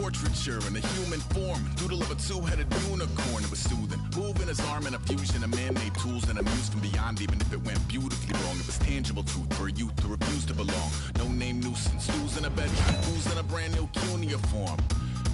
portraiture in a human form, doodle of a two-headed unicorn. It was soothing, moving his arm in a fusion of man-made tools and amused from beyond. Even if it went beautifully wrong, it was tangible truth for a youth who refused to belong. No name nuisance, who's in a bedroom, who's in a brand new cuneiform.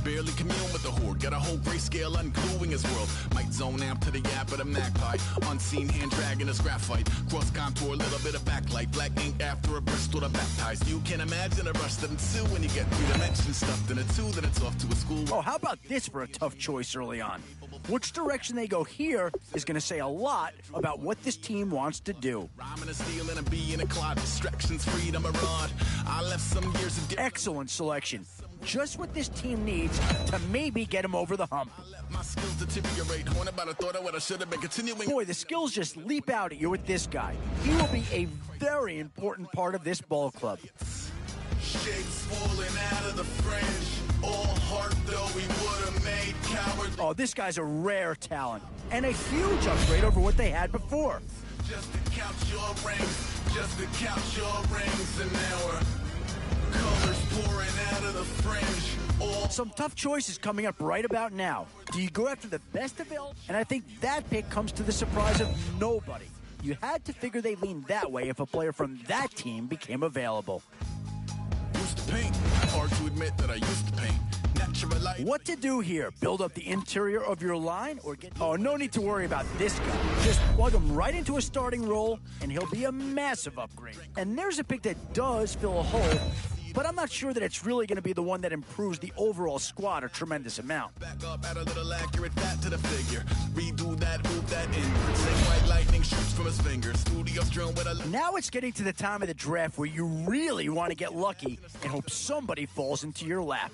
Barely commune with the horde, got a whole grayscale ungluing his world. Might zone amp to the yap of the magpie, unseen hand dragging his graphite. Cross contour, little bit of backlight, black ink after a Bristol to baptize. You can imagine a rush that ensue when you get 3 dimensions stuffed in a 2, then it's off to a school. Oh, how about this for a tough choice early on? Which direction they go here is going to say a lot about what this team wants to do. Rhyming a steel and a bee in a cloud, distractions, freedom, a rod. I left some years of excellent selection. Just what this team needs to maybe get him over the hump. My skills deteriorate. Horn about a thought of what I should have been continuing. Boy, the skills just leap out at you with this guy. He will be a very important part of this ball club. Shapes falling out of the fringe. All heart though we would have made cowards. Oh, this guy's a rare talent and a huge upgrade over what they had before. Just to count your rings, just to count your rings an hour. Colors pouring out of the fringe. Some tough choices coming up right about now. Do you go after the best available? And I think that pick comes to the surprise of nobody. You had to figure they'd lean that way if a player from that team became available. Used to paint. Hard to admit that I used to paint. What to do here? Build up the interior of your line or get... Oh, no need to worry about this guy. Just plug him right into a starting role and he'll be a massive upgrade. And there's a pick that does fill a hole, but I'm not sure that it's really going to be the one that improves the overall squad a tremendous amount. Back up, add a little accurate fat to the figure. Redo that, move that inward. Same white lightning shoots from his fingers. Studios drone with a... Now it's getting to the time of the draft where you really want to get lucky and hope somebody falls into your lap.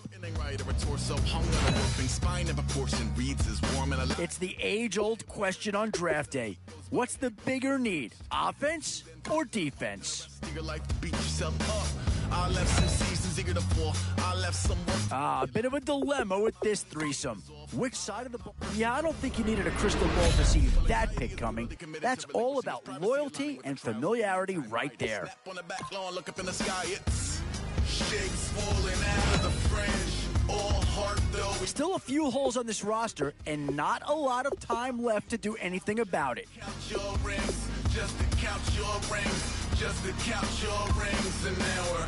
It's the age-old question on draft day. What's the bigger need, offense or defense? A bit of a dilemma with this threesome. Which side of the ball? Yeah, I don't think you needed a crystal ball to see that pick coming. That's all about loyalty and familiarity right there. Still a few holes on this roster and not a lot of time left to do anything about it. Count your rings, just to count your rings, just to count your rings an hour.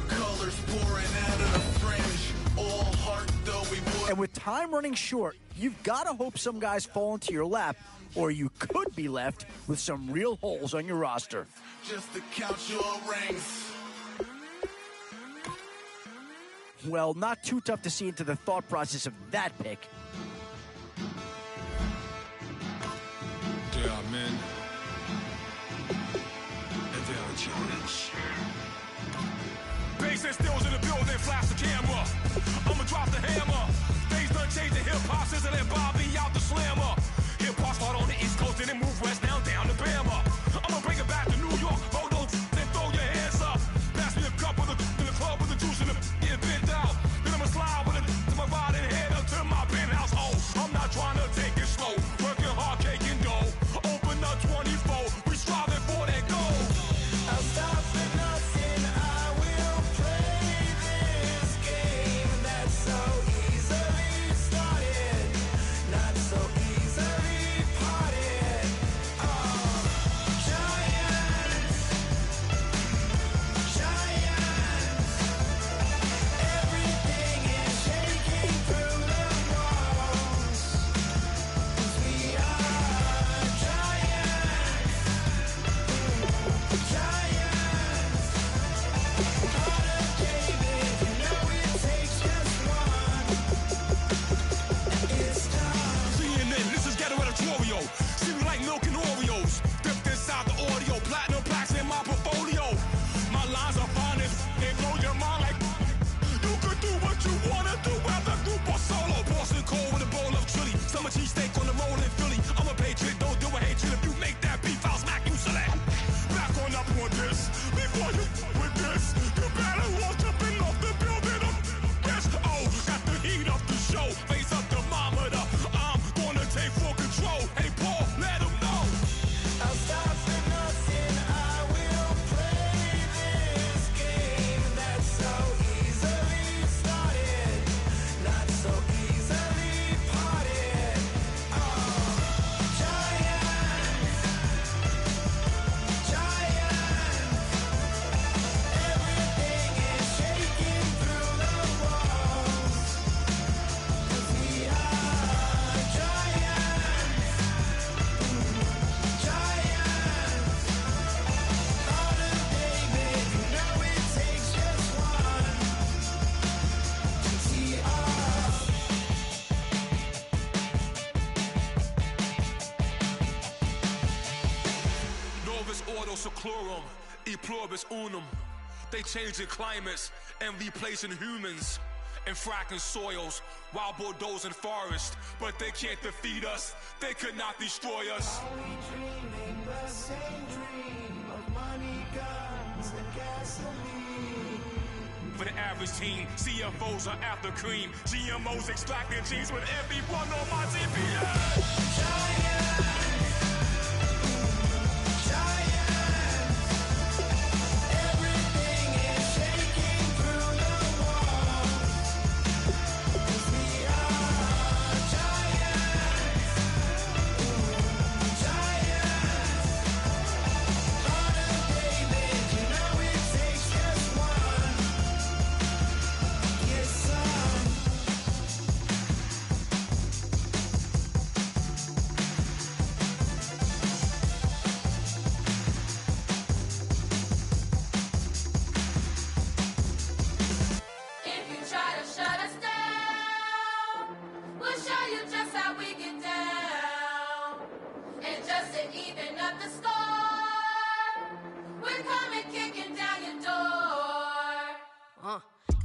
Colors pouring out of the fringe, all heart though we would. And with time running short, you've got to hope some guys fall into your lap, or you could be left with some real holes on your roster. Just to count your rings. Well, not too tough to see into the thought process of that pick. There are men, and there are giants. Bass and stills in the building, flash the camera. I'ma drop the hammer. Things done changed, the hip-hop sizzle and Bobby out the slammer. Hip-hop start on the East Coast and then move west now down to Bama. I'ma bring it back to New York, hold on, then throw your hands up. Pass me a cup of the in the club with the juice in the get bent out. Then I'ma slide with it to my body and head up to my penthouse. Oh, I'm not trying to take it slow, working hard, cake and dough. Open up 24, we striving for that goal. I'll stop for nothing, I will play this game that's so easily started, not so easy. seclorum, e pluribus unum. They changing climates and replacing humans and fracking soils while bulldozing forests. But they can't defeat us, they could not destroy us. Are we dreaming the same dream of money, guns, and gasoline? For the average team, CFOs are after cream. GMOs extracting genes with everyone on my TPS.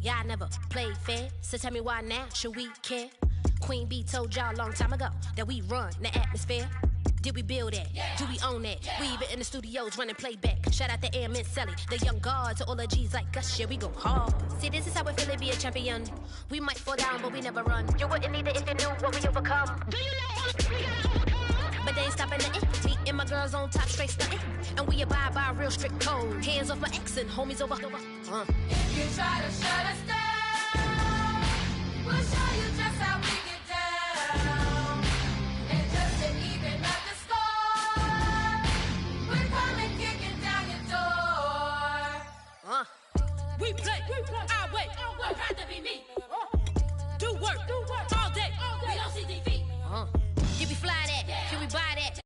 Y'all never played fair, so tell me why now should we care? Queen Bee told y'all a long time ago that we run the atmosphere. Did we build that? Yeah. Do we own that? Yeah. We even in the studios running playback. Shout out to Airman Sally, the young guard, to all the G's like us. Yeah, we go hard. See, this is how it feel to be a champion. We might fall down, but we never run. You wouldn't need it if you knew what we overcome. Do you know all we gotta overcome? But they ain't stopping nothing. Me and my girls on top, straight stunting. And we abide by a real strict code. Hands off my ex and homies over. If you try to shut us down, we'll show you just how we get down. And just to even up the score, we're coming kicking down your door. We play our way. I'd rather be me. Do work all day. We don't see defeat. Can we fly that? Yeah. Can we buy that?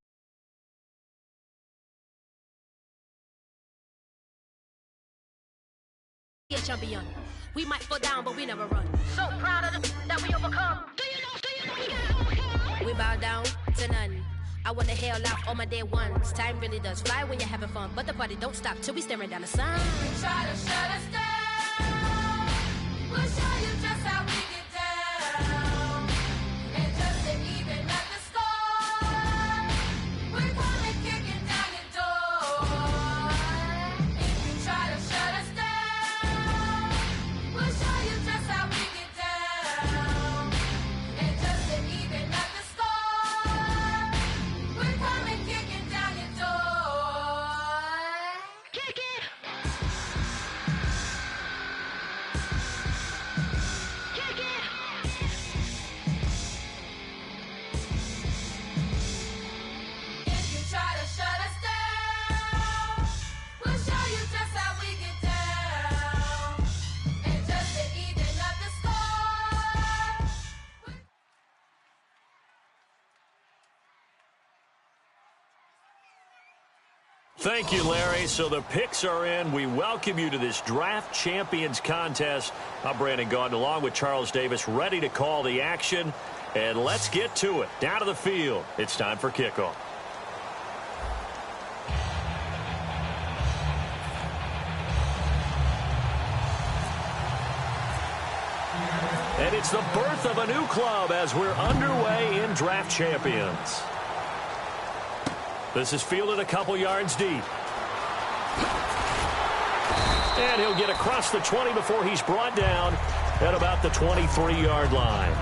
Yeah, champion. We might fall down, but we never run. So proud of the that we overcome. Do you know we gotta overcome? We bow down to none. I wanna hail out all my day ones. Time really does fly when you're having fun, but the party don't stop till we staring down the sun. If you try to shut us down, we'll show you just how we get down. And just to even up the score, we're coming kicking down your door. If you try to shut us down, we'll show you just how we get down. And just to even up the score, we're coming kicking down your door. Kick it! Kick it! If you try to shut us down, we'll show you just how we get down. And just to even up the score. Thank you, Larry. So the picks are in. We welcome you to this Draft Champions contest. I'm Brandon Gaudin along with Charles Davis, ready to call the action. And let's get to it. Down to the field. It's time for kickoff. And it's the birth of a new club as we're underway in Draft Champions. This is fielded a couple yards deep. And he'll get across the 20 before he's brought down at about the 23-yard line.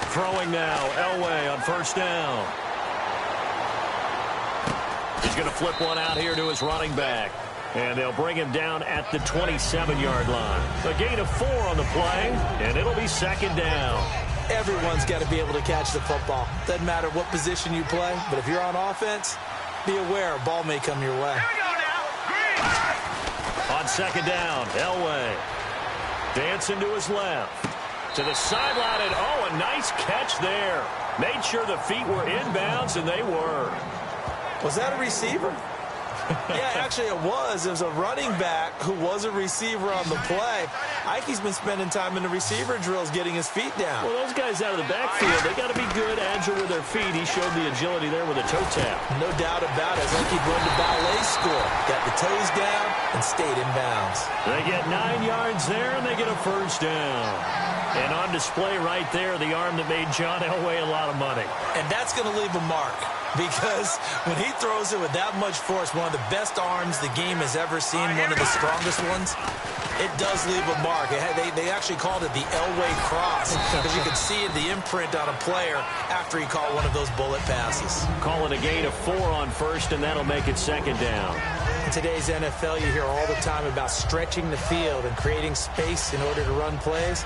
Throwing now, Elway on first down. He's going to flip one out here to his running back. And they'll bring him down at the 27-yard line. A gain of 4 on the play, and it'll be second down. Everyone's got to be able to catch the football. Doesn't matter what position you play, but if you're on offense, be aware a ball may come your way. Here we go now. On second down, Elway dancing to his left. To the sideline, and oh, a nice catch there. Made sure the feet were inbounds, and they were. Was that a receiver? Yeah, actually it was. It was a running back who was a receiver on the play. Ike's been spending time in the receiver drills getting his feet down. Well, those guys out of the backfield, they got to be good, agile with their feet. He showed the agility there with a toe tap. No doubt about it. It's like he'd run to ballet school. Got the toes down and stayed in bounds. They get 9 yards there, and they get a first down. And on display right there, the arm that made John Elway a lot of money. And that's going to leave a mark because when he throws it with that much force, one of the best arms the game has ever seen, one of the strongest ones, it does leave a mark. They actually called it the Elway cross because you could see the imprint on a player after he caught one of those bullet passes. Call it a gain of 4 on first, and that'll make it second down. In today's NFL, you hear all the time about stretching the field and creating space in order to run plays.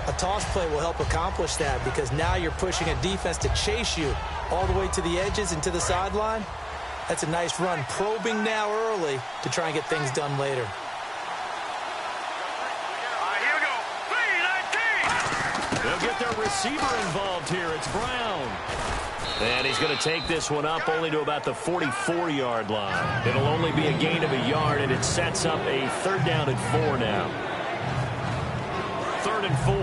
A toss play will help accomplish that because now you're pushing a defense to chase you all the way to the edges and to the sideline. That's a nice run, probing now early to try and get things done later. They'll get their receiver involved here. It's Brown. And he's going to take this one up only to about the 44-yard line. It'll only be a gain of a yard, and it sets up a third down and 4 now. 3rd and 4.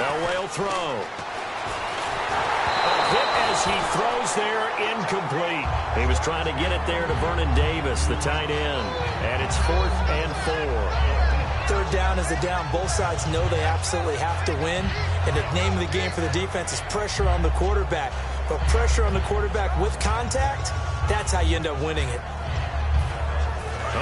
Elway will throw. A hit as he throws there, incomplete. He was trying to get it there to Vernon Davis, the tight end. And it's 4th and 4. 3rd down is the down. Both sides know they absolutely have to win. And the name of the game for the defense is pressure on the quarterback. But pressure on the quarterback with contact, that's how you end up winning it.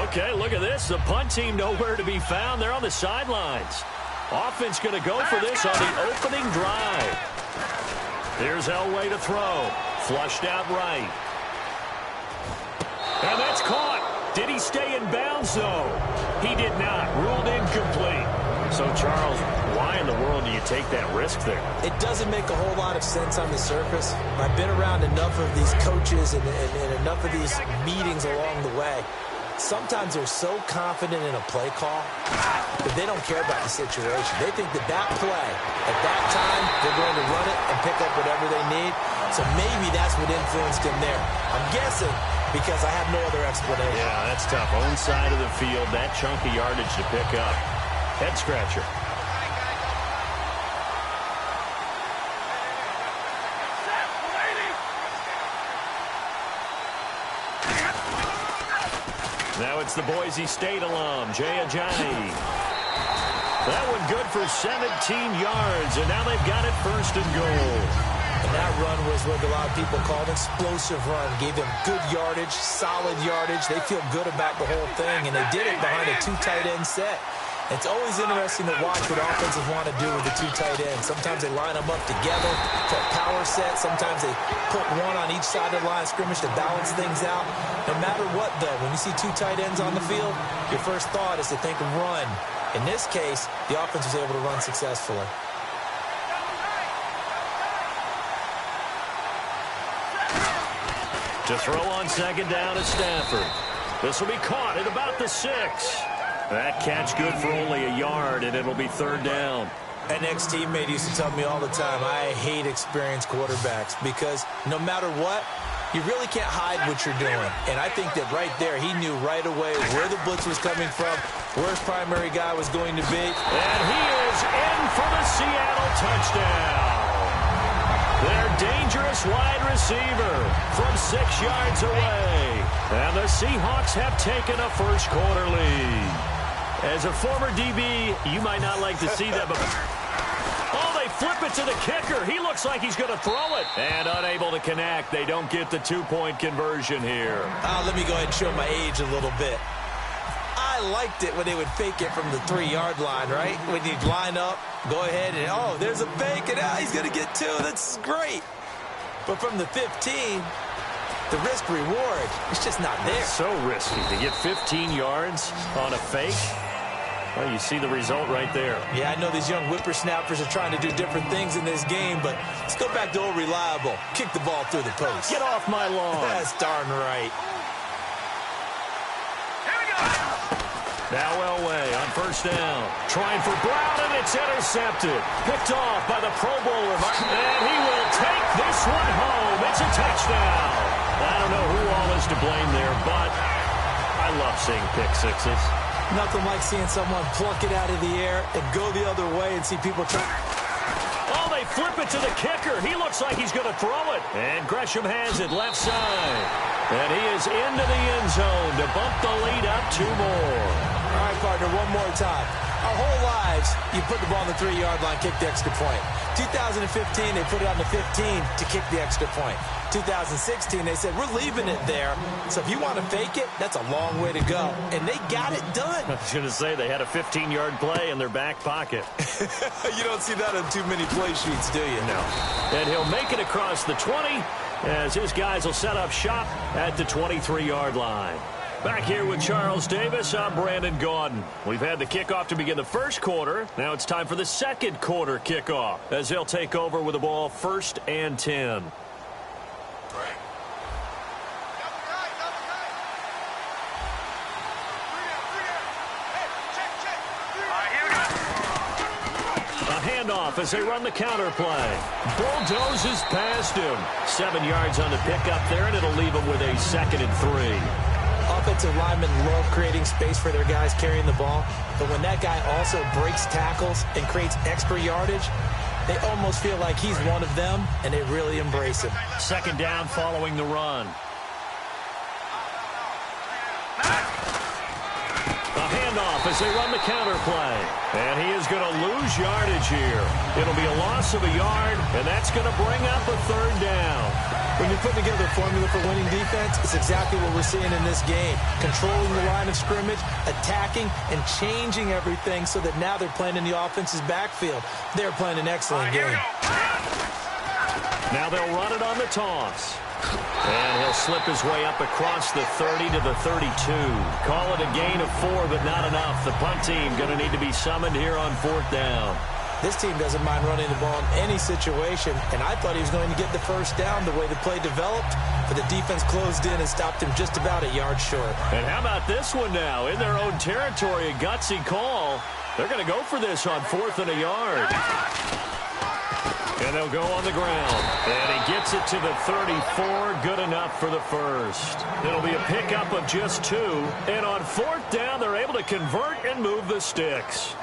Okay, look at this. The punt team nowhere to be found. They're on the sidelines. Offense going to go for this on the opening drive. Here's Elway to throw. Flushed out right. And that's caught. Did he stay in bounds, though? He did not. Ruled incomplete. So, Charles, why in the world do you take that risk there? It doesn't make a whole lot of sense on the surface. I've been around enough of these coaches and enough of these meetings along the way. Sometimes they're so confident in a play call that they don't care about the situation. They think that that play, at that time, they're going to run it and pick up whatever they need. So maybe that's what influenced him there. I'm guessing because I have no other explanation. Yeah, that's tough. Own side of the field, that chunk of yardage to pick up. Head scratcher. Now it's the Boise State alum, Jay Ajayi. That one good for 17 yards, and now they've got it 1st and goal. And that run was what a lot of people call an explosive run. Gave them good yardage, solid yardage. They feel good about the whole thing, and they did it behind a 2 tight end set. It's always interesting to watch what offenses want to do with the 2 tight ends. Sometimes they line them up together for a power set. Sometimes they put one on each side of the line of scrimmage to balance things out. No matter what, though, when you see 2 tight ends on the field, your first thought is to think run. In this case, the offense was able to run successfully. To throw on 2nd down at Stafford. This will be caught at about the 6. That catch good for only a yard, and it'll be 3rd down. An ex-teammate used to tell me all the time, I hate experienced quarterbacks because no matter what, you really can't hide what you're doing. And I think that right there, he knew right away where the blitz was coming from, where his primary guy was going to be. And he is in for the Seattle touchdown. Their dangerous wide receiver from 6 yards away. And the Seahawks have taken a first quarter lead. As a former DB, you might not like to see that, but oh, they flip it to the kicker. He looks like he's going to throw it. And unable to connect. They don't get the 2-point conversion here. Let me go ahead and show my age a little bit. I liked it when they would fake it from the 3-yard line, right? When you'd line up, go ahead and, oh, there's a fake, and he's going to get 2. That's great. But from the 15, the risk-reward is just not there. It's so risky to get 15 yards on a fake. Well, you see the result right there. Yeah, I know these young whippersnappers are trying to do different things in this game, but let's go back to old reliable. Kick the ball through the post. Get off my lawn. That's darn right. Now Elway on first down. Trying for Brown, and it's intercepted. Picked off by the Pro Bowler. And he will take this one home. It's a touchdown. I don't know who all is to blame there, but I love seeing pick sixes. Nothing like seeing someone pluck it out of the air and go the other way and see people try. Oh, they flip it to the kicker. He looks like he's going to throw it. And Gresham has it left side. And he is into the end zone to bump the lead up 2 more. All right, partner, one more time. Our whole lives, you put the ball on the 3-yard line, kick the extra point. 2015, they put it on the 15 to kick the extra point. 2016, they said, we're leaving it there. So if you want to fake it, that's a long way to go. And they got it done. I was going to say, they had a 15-yard play in their back pocket. You don't see that on too many play sheets, do you? No. And he'll make it across the 20 as his guys will set up shop at the 23-yard line. Back here with Charles Davis, I'm Brandon Gaudin. We've had the kickoff to begin the first quarter. Now it's time for the second quarter kickoff as they'll take over with the ball 1st and 10. Handoff as they run the counter play. Bulldozes past him. 7 yards on the pickup there, and it'll leave him with a 2nd and 3. Offensive linemen love creating space for their guys carrying the ball, but when that guy also breaks tackles and creates extra yardage, they almost feel like he's one of them, and they really embrace him. 2nd down following the run. Handoff as they run the counter play. And he is going to lose yardage here. It'll be a loss of a yard, and that's going to bring up a 3rd down. When you're putting together a formula for winning defense, it's exactly what we're seeing in this game. Controlling the line of scrimmage, attacking, and changing everything so that now they're playing in the offense's backfield. They're playing an excellent game. Now they'll run it on the toss. And he'll slip his way up across the 30 to the 32. Call it a gain of 4, but not enough. The punt team going to need to be summoned here on 4th down. This team doesn't mind running the ball in any situation, and I thought he was going to get the 1st down the way the play developed, but the defense closed in and stopped him just about a yard short. And how about this one now? In their own territory, a gutsy call. They're going to go for this on 4th and a yard. And they'll go on the ground. And he gets it to the 34. Good enough for the 1st. It'll be a pickup of just 2. And on 4th down, they're able to convert and move the sticks.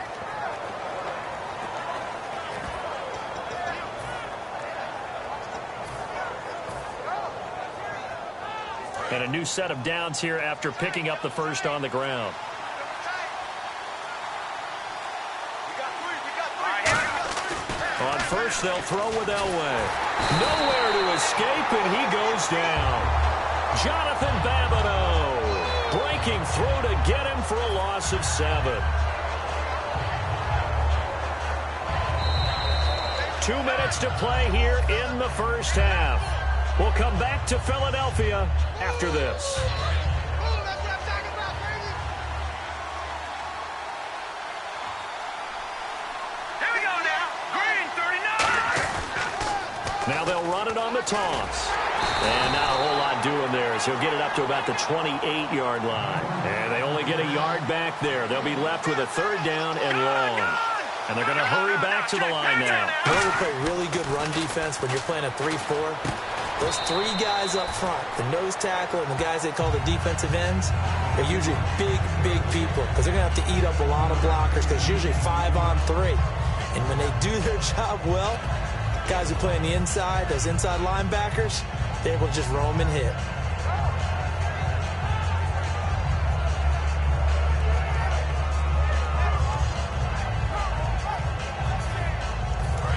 And a new set of downs here after picking up the 1st on the ground. On 1st, they'll throw with Elway. Nowhere to escape, and he goes down. Jonathan Babineau breaking through to get him for a loss of 7. 2 minutes to play here in the 1st half. We'll come back to Philadelphia after this. Now they'll run it on the toss. And not a whole lot doing there as he'll get it up to about the 28-yard line. And they only get a yard back there. They'll be left with a 3rd down and long. And they're going to hurry back to the line now. They play really good run defense when you're playing a 3-4. Those 3 guys up front, the nose tackle and the guys they call the defensive ends, they're usually big, big people because they're going to have to eat up a lot of blockers because it's usually 5 on 3. And when they do their job well, guys who play on the inside, those inside linebackers, they're able to just roam and hit.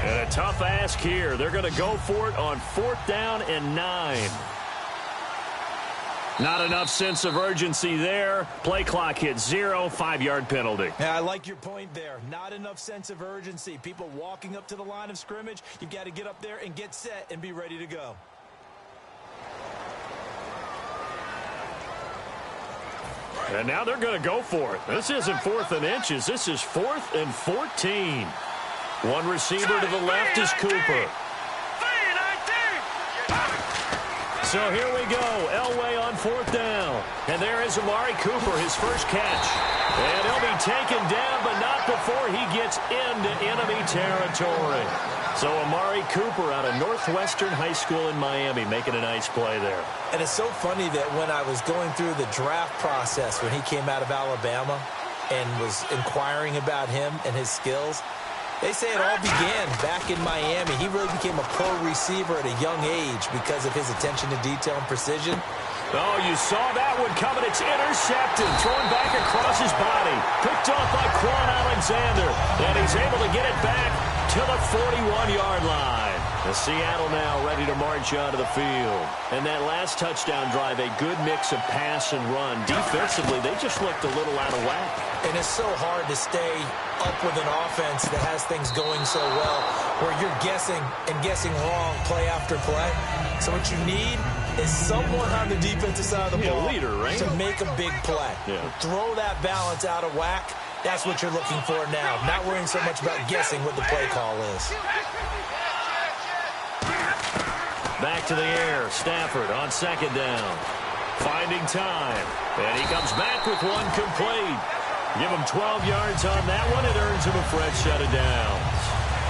And a tough ask here. They're going to go for it on 4th down and 9. Not enough sense of urgency there. Play clock hits 0, 5-yard penalty. Yeah, I like your point there. Not enough sense of urgency. People walking up to the line of scrimmage, you've got to get up there and get set and be ready to go. And now they're going to go for it. This isn't 4th and inches. This is 4th and 14. One receiver to the left is Cooper. So here we go. Elway on 4th down. And there is Amari Cooper, his first catch. And he'll be taken down, but not before he gets into enemy territory. So Amari Cooper out of Northwestern High School in Miami making a nice play there. And it's so funny that when I was going through the draft process when he came out of Alabama and was inquiring about him and his skills, they say it all began back in Miami. He really became a pro receiver at a young age because of his attention to detail and precision. Oh, you saw that one coming. It's intercepted. Thrown back across his body. Picked off by Quan Alexander. And he's able to get it back to the 41-yard line. The Seattle now ready to march onto the field. And that last touchdown drive, a good mix of pass and run. Defensively, they just looked a little out of whack. And it's so hard to stay up with an offense that has things going so well where you're guessing and guessing wrong play after play. So what you need is someone on the defensive side of the ball leader, right? to make a big play. Yeah. Throw that balance out of whack. That's what you're looking for now. Not worrying so much about guessing what the play call is. Back to the air. Stafford on 2nd down. Finding time. And he comes back with one complete. Give him 12 yards on that one. It earns him a fresh set of downs.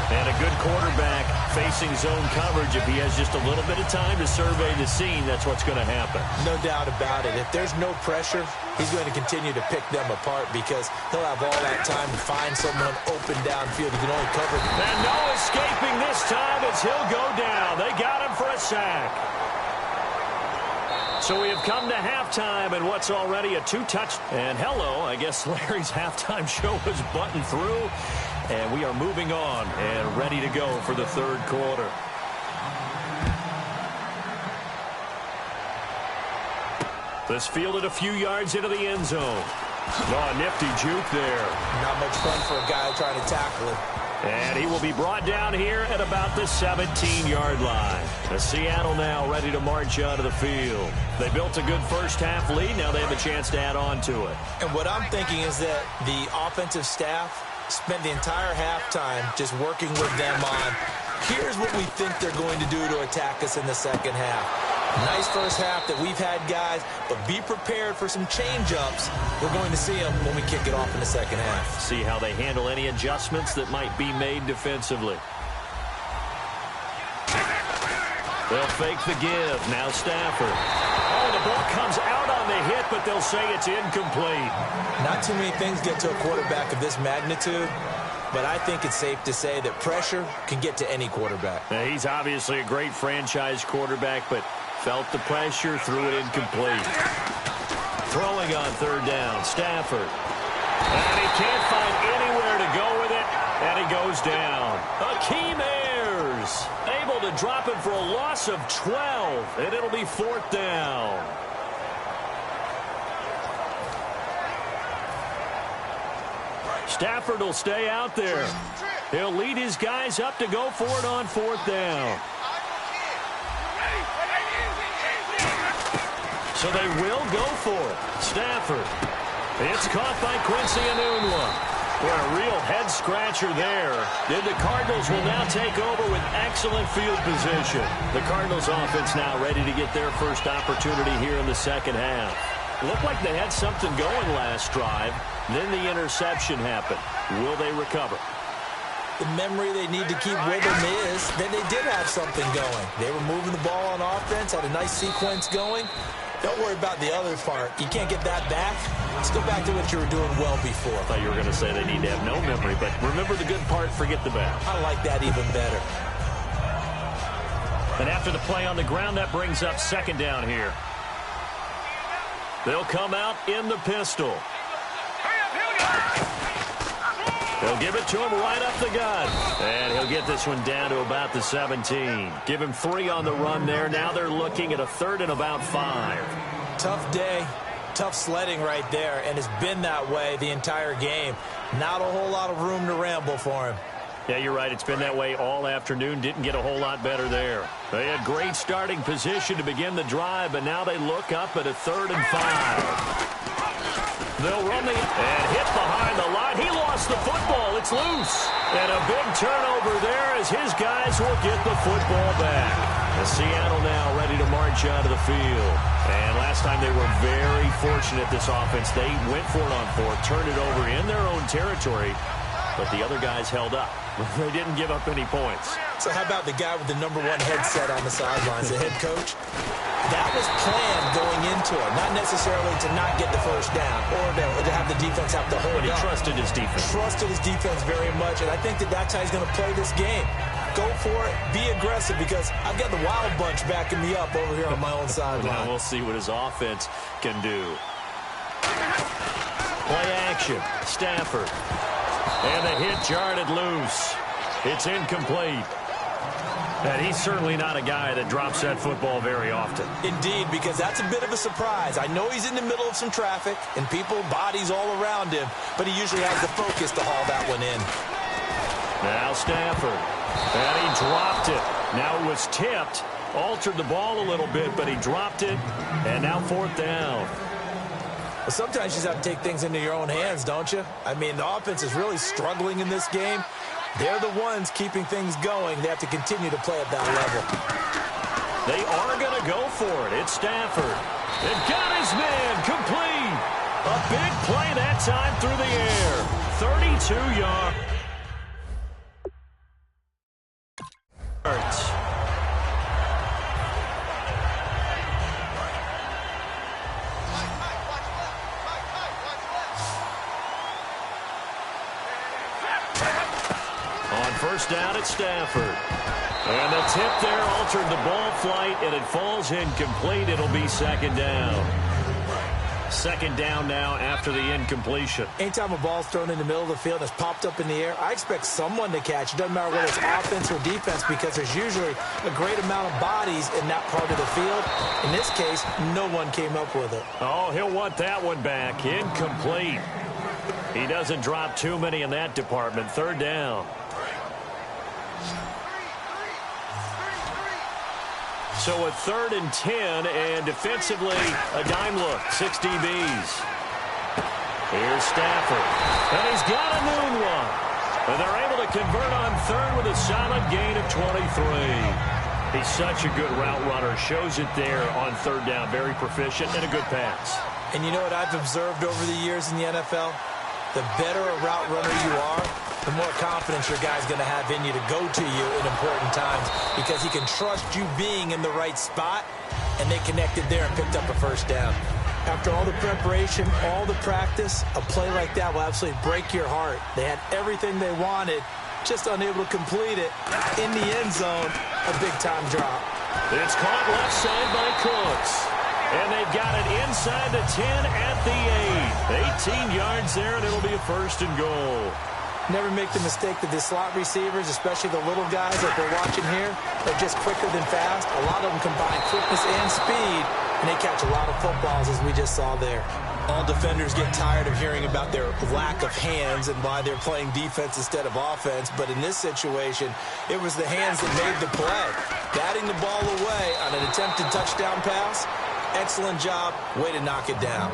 And a good quarterback facing zone coverage. If he has just a little bit of time to survey the scene, that's what's going to happen. No doubt about it. If there's no pressure, he's going to continue to pick them apart because he'll have all that time to find someone open downfield. He can only cover. And no escaping this time as he'll go down. They got him for a sack. So we have come to halftime and what's already a 2-touch. And hello, I guess Larry's halftime show was buttoned through. And we are moving on and ready to go for the 3rd quarter. This fielded a few yards into the end zone. Oh, a nifty juke there. Not much fun for a guy trying to tackle him. And he will be brought down here at about the 17-yard line. The Seattle now ready to march onto the field. They built a good first-half lead. Now they have a chance to add on to it. And what I'm thinking is that the offensive staff spent the entire halftime just working with them on, here's what we think they're going to do to attack us in the second half. Nice first half that we've had, guys, but be prepared for some change-ups. We're going to see them when we kick it off in the second half. See how they handle any adjustments that might be made defensively. They'll fake the give. Now Stafford. Oh, the ball comes out on the hit, but they'll say it's incomplete. Not too many things get to a quarterback of this magnitude, but I think it's safe to say that pressure can get to any quarterback. Now, he's obviously a great franchise quarterback, but felt the pressure, threw it incomplete. Throwing on 3rd down, Stafford. And he can't find anywhere to go with it, and he goes down. Akeem Ayers able to drop it for a loss of 12, and it'll be 4th down. Stafford will stay out there. He'll lead his guys up to go for it on 4th down. So they will go for it. Stafford. It's caught by Quincy Enunwa. For a real head-scratcher there. Then the Cardinals will now take over with excellent field position. The Cardinals offense now ready to get their first opportunity here in the second half. Looked like they had something going last drive. Then the interception happened. Will they recover? The memory they need to keep with them is that they did have something going. They were moving the ball on offense, had a nice sequence going. Don't worry about the other part. You can't get that back. Let's go back to what you were doing well before. I thought you were going to say they need to have no memory, but remember the good part, forget the bad. I like that even better. And after the play on the ground, that brings up 2nd down here. They'll come out in the pistol. They'll give it to him right up the gut. And he'll get this one down to about the 17. Give him 3 on the run there. Now they're looking at a 3rd and about 5. Tough day. Tough sledding right there. And it's been that way the entire game. Not a whole lot of room to ramble for him. Yeah, you're right. It's been that way all afternoon. Didn't get a whole lot better there. They had great starting position to begin the drive, but now they look up at a 3rd and 5. They'll run and hit behind the line. He lost the football it's loose. And a big turnover there as his guys will get the football back. And Seattle now ready to march out of the field. And last time they were very fortunate, this offense. They went for it on fourth, turned it over in their own territory, but the other guys held up. They didn't give up any points. So how about the guy with the #1 headset on the sidelines, the head coach? That was planned going into it, not necessarily to not get the first down or to have the defense have to hold But he up. trusted his defense. Trusted his defense very much, and I think that's how he's going to play this game. Go for it, be aggressive, because I've got the wild bunch backing me up over here on my own sideline. Now we'll see what his offense can do. Play action, Stafford. And the hit jarred loose. It's incomplete. And he's certainly not a guy that drops that football very often. Indeed, because that's a bit of a surprise. I know he's in the middle of some traffic and people, bodies all around him, but he usually has the focus to haul that one in. Now Stafford. And he dropped it. Now it was tipped. Altered the ball a little bit, but he dropped it. And now 4th down. Well, sometimes you just have to take things into your own hands, don't you? I mean, the offense is really struggling in this game. They're the ones keeping things going. They have to continue to play at that level. They are going to go for it. It's Stafford. They've got his man complete. A big play that time through the air. 32 yards. On first down at Stafford. And the tip there altered the ball flight, and it falls incomplete. It'll be 2nd down. 2nd down now after the incompletion. Anytime a ball's thrown in the middle of the field and it's popped up in the air, I expect someone to catch. It doesn't matter whether it's offense or defense, because there's usually a great amount of bodies in that part of the field. In this case, no one came up with it. Oh, he'll want that one back. Incomplete. He doesn't drop too many in that department. 3rd down. So a 3rd and 10, and defensively, a dime look. 6 DBs. Here's Stafford. And he's got a noon one. And they're able to convert on 3rd with a solid gain of 23. He's such a good route runner. Shows it there on 3rd down. Very proficient and a good pass. And you know what I've observed over the years in the NFL? The better a route runner you are, the more confidence your guy's going to have in you to go to you in important times, because he can trust you being in the right spot, and they connected there and picked up a 1st down. After all the preparation, all the practice, a play like that will absolutely break your heart. They had everything they wanted, just unable to complete it. In the end zone, a big-time drop. It's caught left side by Cooks. And they've got it inside the 10 at the 8. 18 yards there, and it'll be a 1st and goal. Never make the mistake that the slot receivers, especially the little guys like we're watching here, are just quicker than fast. A lot of them combine quickness and speed, and they catch a lot of footballs, as we just saw there. All defenders get tired of hearing about their lack of hands and why they're playing defense instead of offense, but in this situation, it was the hands that made the play. Batting the ball away on an attempted touchdown pass. Excellent job. Way to knock it down.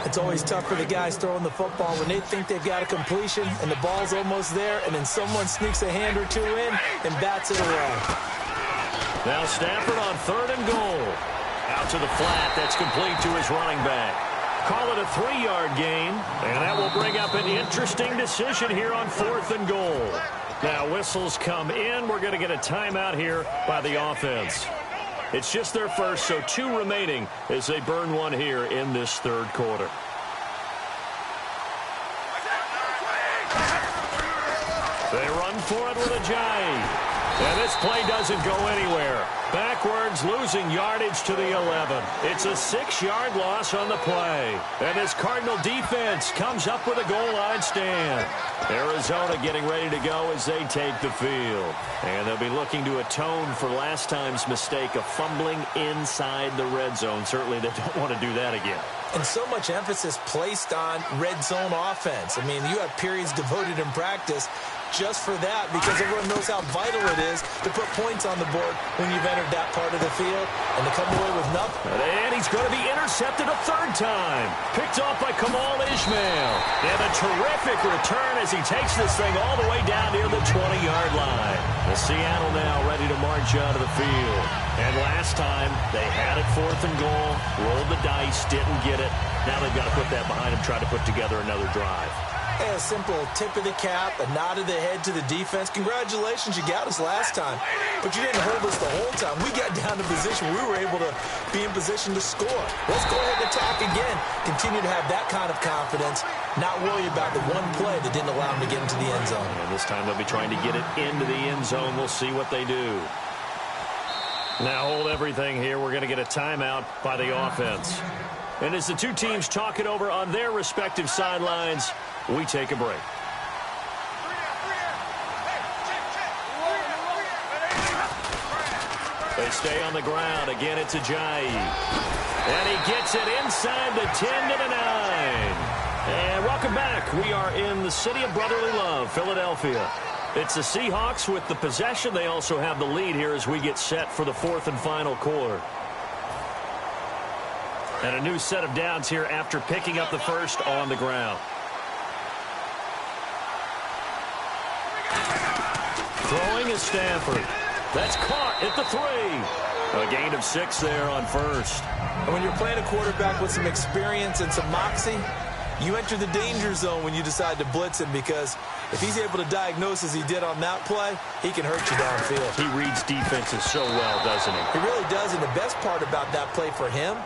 It's always tough for the guys throwing the football when they think they've got a completion and the ball's almost there, and then someone sneaks a hand or two in and bats it away. Now Stafford on 3rd and goal. Out to the flat. That's complete to his running back. Call it a 3-yard gain, and that will bring up an interesting decision here on 4th and goal. Now whistles come in. We're going to get a timeout here by the offense. It's just their first, so 2 remaining as they burn one here in this 3rd quarter. They run for it with a jive. And this play doesn't go anywhere. Backwards, losing yardage to the 11. It's a 6-yard loss on the play. And this Cardinal defense comes up with a goal line stand. Arizona getting ready to go as they take the field. And they'll be looking to atone for last time's mistake of fumbling inside the red zone. Certainly they don't want to do that again. And so much emphasis placed on red zone offense. I mean, you have periods devoted in practice just for that because everyone knows how vital it is to put points on the board when you've entered that part of the field, and to come away with nothing. And he's going to be intercepted a third time. Picked off by Kamal Ishmael. And a terrific return as he takes this thing all the way down near the 20-yard line. The Seattle now ready to march out of the field. And last time, they had it 4th and goal, rolled the dice, didn't get it. Now they've got to put that behind them, try to put together another drive. A simple tip of the cap, a nod of the head to the defense. Congratulations, you got us last time. But you didn't hold us the whole time. We got down to position. We were able to be in position to score. Let's go ahead and attack again. Continue to have that kind of confidence. Not worry about the one play that didn't allow them to get into the end zone. And this time they'll be trying to get it into the end zone. We'll see what they do. Now hold everything here. We're going to get a timeout by the offense. And as the two teams talk it over on their respective sidelines, we take a break. They stay on the ground. Again, it's Ajayi. And he gets it inside the 10 to the 9. And welcome back. We are in the city of brotherly love, Philadelphia. It's the Seahawks with the possession. They also have the lead here as we get set for the 4th and final quarter. And a new set of downs here after picking up the first on the ground. Throwing is Stafford. That's caught at the 3. A gain of 6 there on first. And when you're playing a quarterback with some experience and some moxie, you enter the danger zone when you decide to blitz him, because if he's able to diagnose as he did on that play, he can hurt you downfield. He reads defenses so well, doesn't he? He really does, and the best part about that play for him,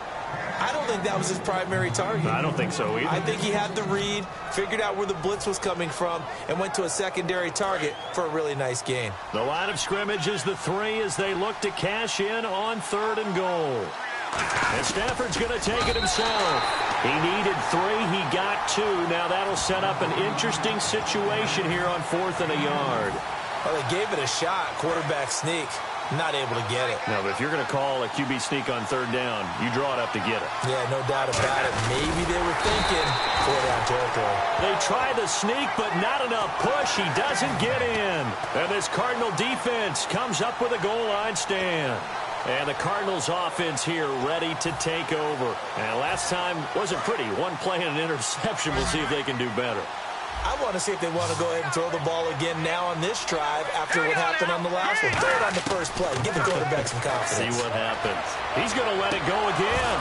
I don't think that was his primary target. I don't think so either. I think he had the read, figured out where the blitz was coming from, and went to a secondary target for a really nice gain. The line of scrimmage is the 3 as they look to cash in on 3rd and goal. And Stafford's going to take it himself. He needed 3. He got 2. Now that'll set up an interesting situation here on 4th and a yard. Well, they gave it a shot, quarterback sneak. Not able to get it. No, but if you're going to call a QB sneak on 3rd down, you draw it up to get it. Yeah, no doubt about it. Maybe they were thinking 4-down territory. They try the sneak, but not enough push. He doesn't get in. And this Cardinal defense comes up with a goal line stand. And the Cardinals offense here ready to take over. And last time wasn't pretty. One play and an interception. We'll see if they can do better. I want to see if they want to go ahead and throw the ball again now on this drive after what happened on the last one. Throw it on the first play. Give the quarterback some confidence. See what happens. He's going to let it go again.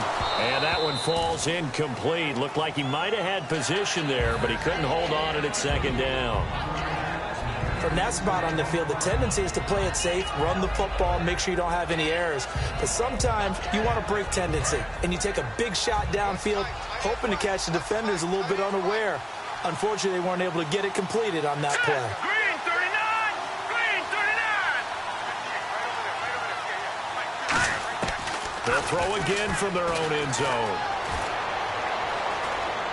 And that one falls incomplete. Looked like he might have had position there, but he couldn't hold on at it 2nd down. From that spot on the field, the tendency is to play it safe, run the football, make sure you don't have any errors. But sometimes you want to break tendency, and you take a big shot downfield, hoping to catch the defenders a little bit unaware. Unfortunately, they weren't able to get it completed on that play. Green 39! Green 39! They'll throw again from their own end zone.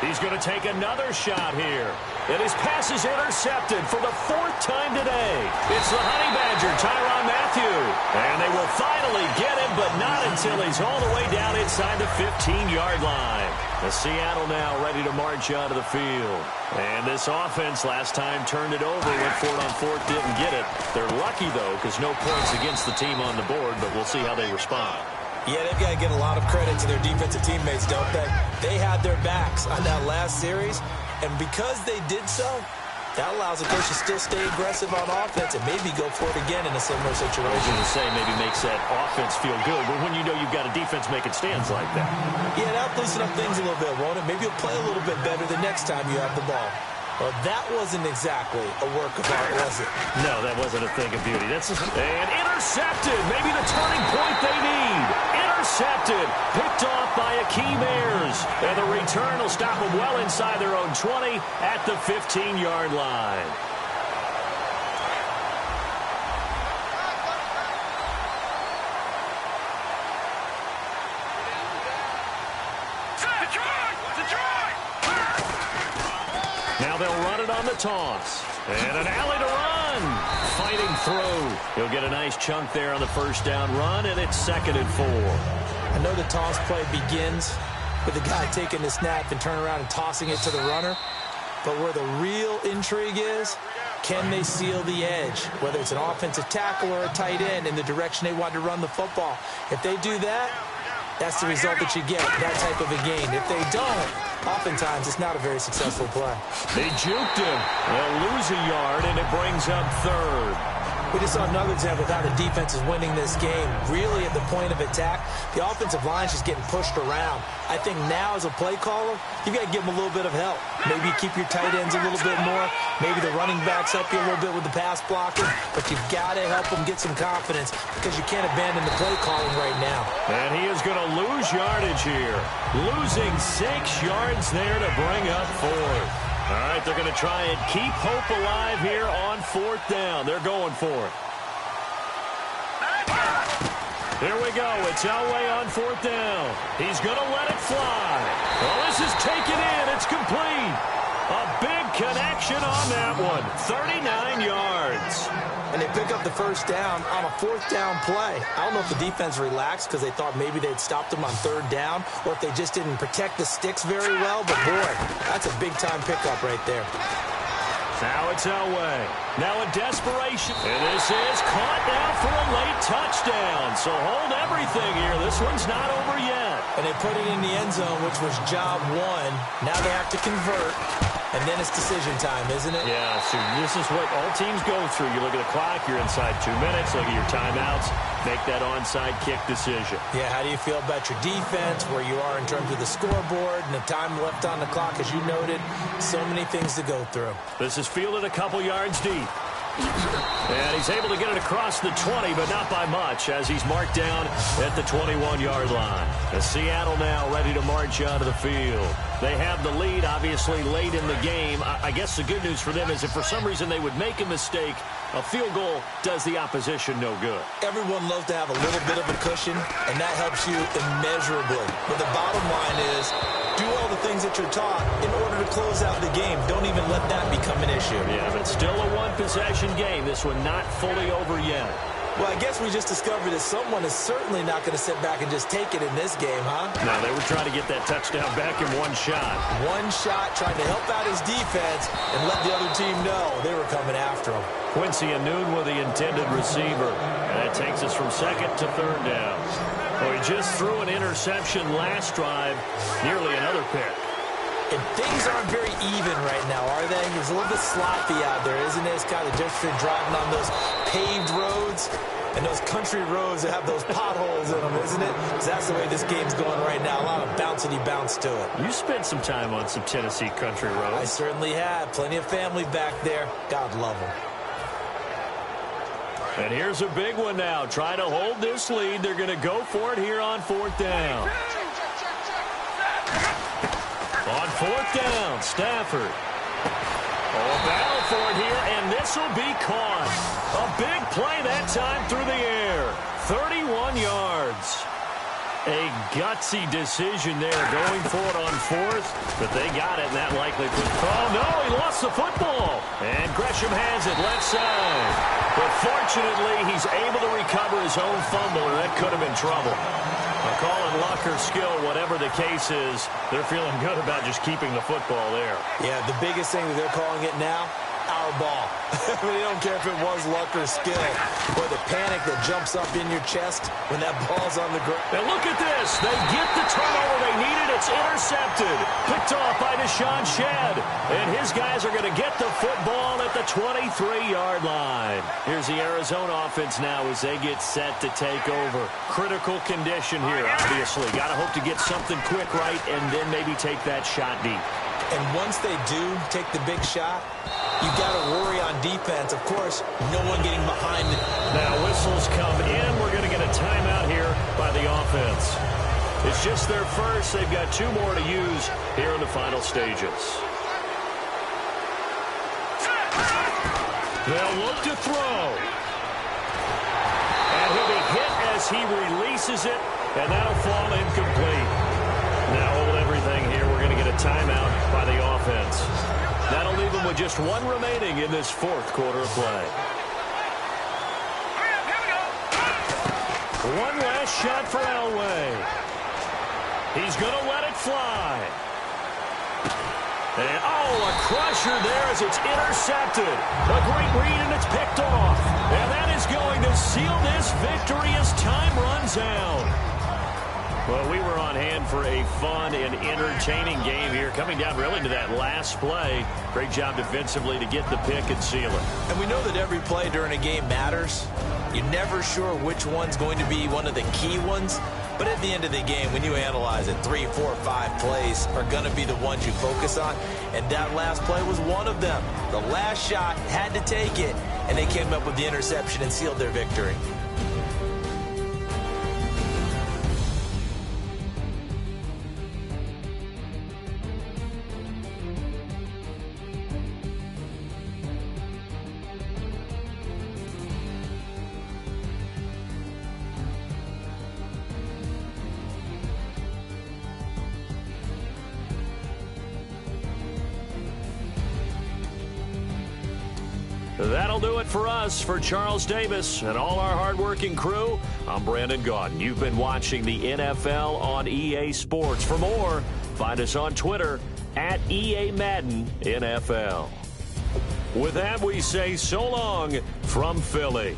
He's going to take another shot here. And his pass is intercepted for the 4th time today. It's the Honey Badger, Tyrann Mathieu. And they will finally get him, but not until he's all the way down inside the 15-yard line. The Seattle now ready to march out of the field. And this offense last time turned it over, went for it on 4th, didn't get it. They're lucky, though, because no points against the team on the board, but we'll see how they respond. Yeah, they've got to get a lot of credit to their defensive teammates, don't they? They had their backs on that last series, and because they did so, that allows the coach to still stay aggressive on offense and maybe go for it again in a similar situation. I was going to say maybe makes that offense feel good, but when you know you've got a defense making stands like that. Yeah, that'll loosen up things a little bit, won't it? Maybe you'll play a little bit better the next time you have the ball. Well, that wasn't exactly a work of art, was it? No, that wasn't a thing of beauty. And intercepted. Maybe the turning point they need. Intercepted. Picked off by Akeem Ayers. And the return will stop them well inside their own 20 at the 15-yard line. Now they'll run it on the toss. And an alley to run. Fighting through. He'll get a nice chunk there on the 1st down run, and it's 2nd and 4. I know the toss play begins with the guy taking the snap and turning around and tossing it to the runner. But where the real intrigue is Can they seal the edge, whether it's an offensive tackle or a tight end, in the direction they want to run the football? If they do that, that's the result that you get, that type of a game. If they don't, oftentimes it's not a very successful play. They juked him. They'll lose a yard, and it brings up third. We just saw another example of how the defense is winning this game. Really, at the point of attack, the offensive line is just getting pushed around. I think now, as a play caller, you've got to give them a little bit of help. Maybe you keep your tight ends a little bit more. Maybe the running backs help you a little bit with the pass blocking. But you've got to help them get some confidence because you can't abandon the play calling right now. And he is going to lose yardage here. Losing 6 yards there to bring up fourth. All right, they're going to try and keep hope alive here on 4th down. They're going for it. Here we go. It's Elway on 4th down. He's going to let it fly. Well, this is taken in. It's complete. A big connection on that one. 39 yards. And they pick up the first down on a 4th down play. I don't know if the defense relaxed because they thought maybe they'd stopped them on 3rd down or if they just didn't protect the sticks very well. But, boy, that's a big-time pickup right there. Now it's Elway. Now in desperation. And this is caught now for a late touchdown. So hold everything here. This one's not over yet. And they put it in the end zone, which was job 1. Now they have to convert. And then it's decision time, isn't it? Yeah, so this is what all teams go through. You look at the clock, you're inside 2 minutes, look at your timeouts, make that onside kick decision. Yeah, how do you feel about your defense, where you are in terms of the scoreboard, and the time left on the clock, as you noted? So many things to go through. This is fielded a couple yards deep. And he's able to get it across the 20, but not by much, as he's marked down at the 21-yard line. As Seattle now ready to march out of the field. They have the lead, obviously, late in the game. I guess the good news for them is if for some reason they would make a mistake, a field goal does the opposition no good. Everyone loves to have a little bit of a cushion, and that helps you immeasurably. But the bottom line is, do all the things that you're taught in order to close out the game. Don't even let that become an issue. Yeah, but still a one-possession game. This one not fully over yet. Well, I guess we just discovered that someone is certainly not going to sit back and just take it in this game, huh? No, they were trying to get that touchdown back in one shot. One shot, trying to help out his defense and let the other team know they were coming after him. Quincy Anoon with the intended receiver. And that takes us from 2nd to 3rd down. Well, he just threw an interception last drive, nearly another pick. And things aren't very even right now, are they? It's a little bit sloppy out there, isn't it? It's kind of just for driving on those paved roads and those country roads that have those potholes in them, isn't it? Because that's the way this game's going right now. A lot of bouncy bounce to it. You spent some time on some Tennessee country roads. I certainly have. Plenty of family back there. God love them. And here's a big one now. Trying to hold this lead. They're going to go for it here on 4th down. On 4th down, Stafford. Oh, battle for it here, and this will be caught. A big play that time through the air. 31 yards. A gutsy decision there, going for it on 4th, but they got it, and that likely put... Oh, no, he lost the football. And Gresham has it, left side. But fortunately, he's able to recover his own fumble, and that could have been trouble. I'll call it luck or skill, whatever the case is. They're feeling good about just keeping the football there. Yeah, the biggest thing that they're calling it now, our ball. I mean, they don't care if it was luck or skill. Or the panic that jumps up in your chest when that ball's on the ground. And look at this. They get the turnover they needed. It's intercepted. Picked off by Deshaun Shedd. And his guys are going to get the football at the 23-yard line. Here's the Arizona offense now as they get set to take over. Critical condition here, obviously. Got to hope to get something quick right and then maybe take that shot deep. And once they do take the big shot, you got to worry on defense. Of course, no one getting behind it. Now whistles come in. We're going to get a timeout here by the offense. It's just their first. They've got 2 more to use here in the final stages. They'll look to throw. And he'll be hit as he releases it, and that'll fall incomplete. Now hold everything here. We're going to get a timeout by the offense. That'll leave them with just 1 remaining in this 4th quarter of play. One last shot for Elway. He's going to let it fly. And, a crusher there as it's intercepted. A great read, and it's picked off. And that is going to seal this victory as time runs out. Well, we were on hand for a fun and entertaining game here, coming down really to that last play. Great job defensively to get the pick and seal it. And we know that every play during a game matters. You're never sure which one's going to be one of the key ones. But at the end of the game, when you analyze it, 3, 4, 5 plays are going to be the ones you focus on. And that last play was one of them. The last shot had to take it, and they came up with the interception and sealed their victory. That'll do it for us. For Charles Davis and all our hardworking crew, I'm Brandon Gaudin. You've been watching the NFL on EA Sports. For more, find us on Twitter at EA Madden NFL. With that, we say so long from Philly.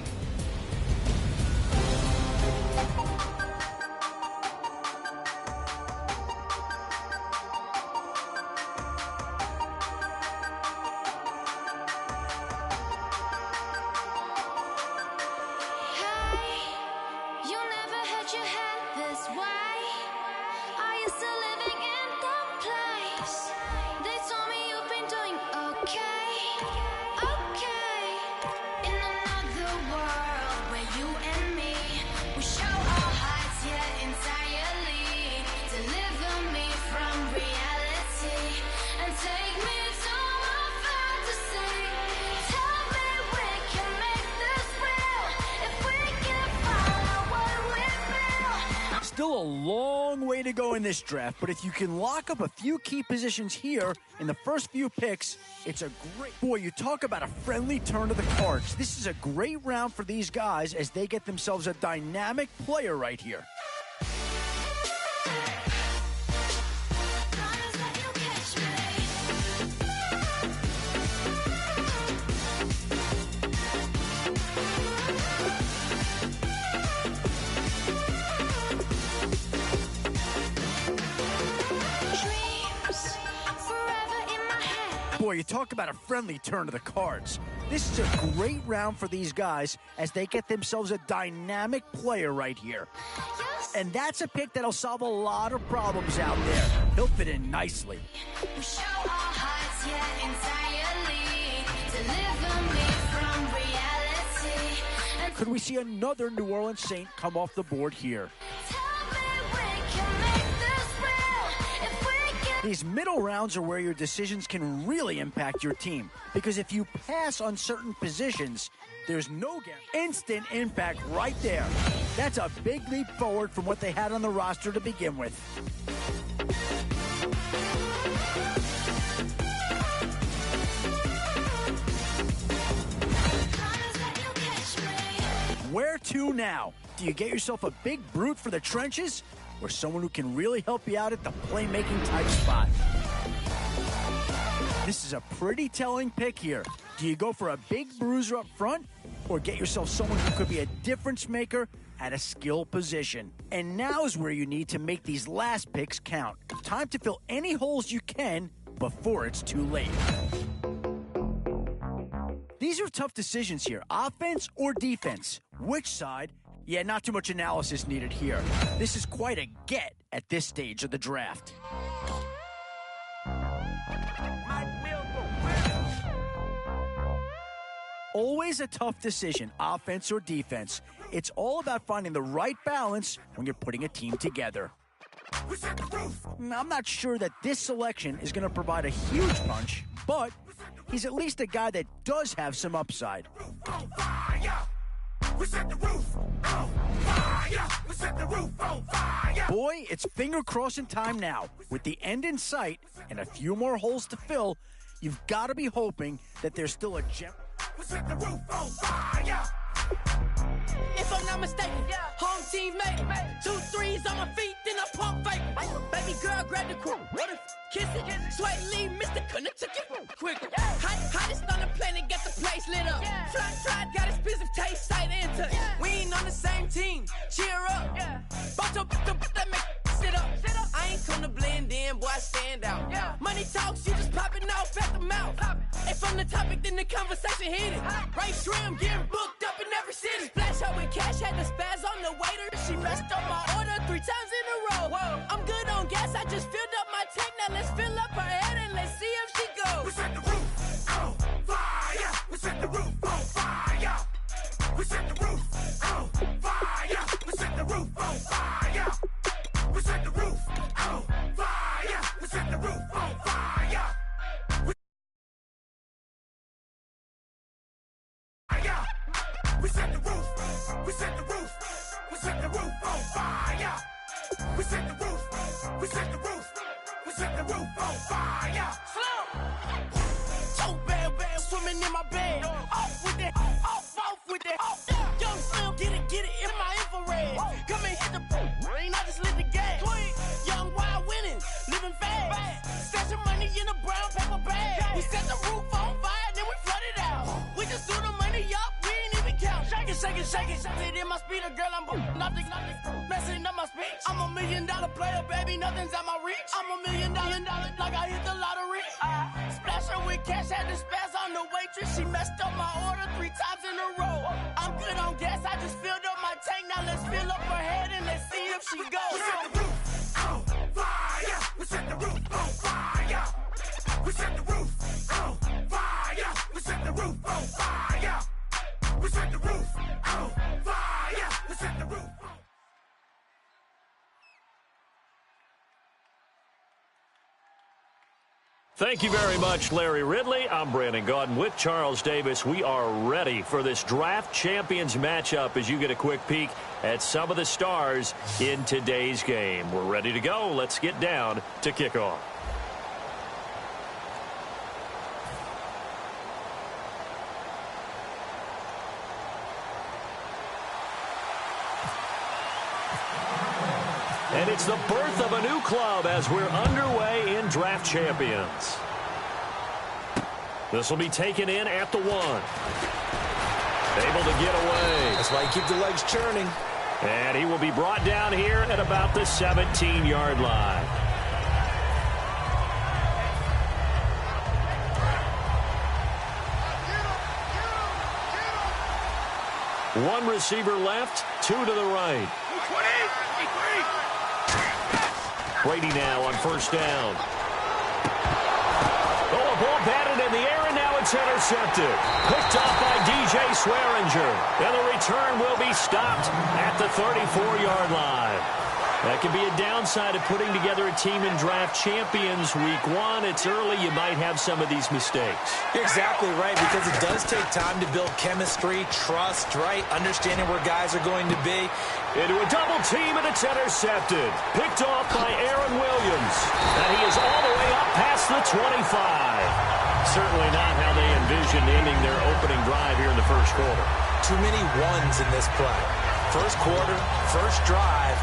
Still a long way to go in this draft, but if you can lock up a few key positions here in the first few picks, it's a great... Boy, you talk about a friendly turn of the cards. This is a great round for these guys as they get themselves a dynamic player right here. Boy, you talk about a friendly turn of the cards. This is a great round for these guys as they get themselves a dynamic player right here. And that's a pick that'll solve a lot of problems out there. He'll fit in nicely. Could we see another New Orleans Saint come off the board here? These middle rounds are where your decisions can really impact your team. Because if you pass on certain positions, there's no instant impact right there. That's a big leap forward from what they had on the roster to begin with. Where to now? Do you get yourself a big brute for the trenches? Or someone who can really help you out at the playmaking type spot? This is a pretty telling pick here. Do you go for a big bruiser up front or get yourself someone who could be a difference maker at a skill position? And now is where you need to make these last picks count. Time to fill any holes you can before it's too late. These are tough decisions here. Offense or defense? Which side? Yeah, not too much analysis needed here. This is quite a get at this stage of the draft. Always a tough decision, offense or defense. It's all about finding the right balance when you're putting a team together. I'm not sure that this selection is going to provide a huge punch, but he's at least a guy that does have some upside. We set the roof on fire. We set the roof on fire. Boy, it's finger crossing time now. With the end in sight and a few more holes to fill, you've got to be hoping that there's still a gem. We set the roof on fire. If I'm not mistaken, home team made 2 threes on my feet, then I pump fake. Baby girl, grab the court. What if kiss it. Sweat lead, Mr. Couldn't took it quick. Hottest on the planet, got the place lit up. Fly, got expensive taste, sight and touch. We ain't on the same team, cheer up. Both up, that make sit up. I ain't come to blend in, boy, I stand out. Money talks, you just popping off at the mouth. If I'm the topic, then the conversation heated. Right shrimp, getting booked up in every city. Splash out with cash, had the spaz on the waiter. She messed up my order 3 times in a row. I'm good on gas, I just filled up my tank. Now let's fill up her head and let's see if she goes. We set the roof on fire. We set the roof on fire. We set the roof on fire. We set the roof on fire. We set the roof on fire. We set the roof on fire. We set the roof. We set the roof. We set the roof on fire. We set the roof. We set the roof. We set the roof on fire. So bad, swimming in my bed. Off with that, off with that. Young Slim, get it in my infrared. Come and hit the rain, I just lit the gas. Young wild winning, living fast. Stashing money in a brown paper bag. We set the roof on fire, then we flood it out. We just threw the money up, we ain't even count. Shake it. It in my speeder, girl, I'm nothing, messing up my speech. I'm $1 million player, baby, nothing's out my reach. I'm $1 million, like I hit the lottery. Splash her with cash, had the spaz on the waitress. She messed up my order 3 times in a row. I'm good on gas, I just filled up my tank. Now let's fill up her head and let's see if she goes. We set the roof on fire. We set the roof on fire. We set the roof on fire. We set the roof on fire. We set the roof on fire. We set the roof on. Thank you very much, Larry Ridley. I'm Brandon Gaudin with Charles Davis. We are ready for this Draft Champions matchup as you get a quick peek at some of the stars in today's game. We're ready to go. Let's get down to kickoff. And it's the birth of a new club as we're underway in Draft Champions. This will be taken in at the 1. Able to get away. That's why you keep the legs churning. And he will be brought down here at about the 17-yard line. One receiver left, 2 to the right. Brady now on first down. Oh, a ball batted in the air, and now it's intercepted. Picked off by DJ Swearinger. And the return will be stopped at the 34-yard line. That could be a downside of putting together a team in Draft Champions Week 1. It's early. You might have some of these mistakes. You're exactly right, because it does take time to build chemistry, trust, right? Understanding where guys are going to be. Into a double team, and it's intercepted. Picked off by Aaron Williams. And he is all the way up past the 25. Certainly not how they envisioned ending their opening drive here in the first quarter. Too many ones in this play. First quarter, first drive,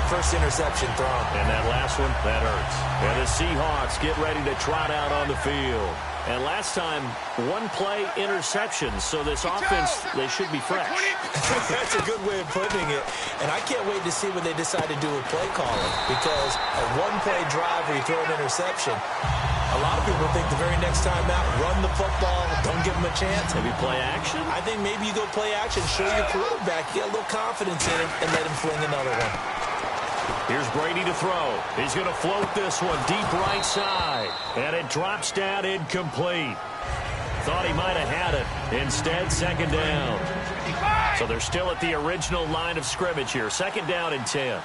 first interception thrown. And that last one, that hurts. And the Seahawks get ready to trot out on the field. And last time, 1-play interceptions. So this offense, they should be fresh. That's a good way of putting it. And I can't wait to see what they decide to do with play calling. Because a 1-play drive where you throw an interception, a lot of people think the very next time out, run the football, don't give them a chance. Maybe play action? I think maybe you go play action, show your quarterback, get a little confidence in him, and let him fling another one. Here's Brady to throw. He's going to float this one deep right side. And it drops down incomplete. Thought he might have had it. Instead, second down. So they're still at the original line of scrimmage here. Second down and 10.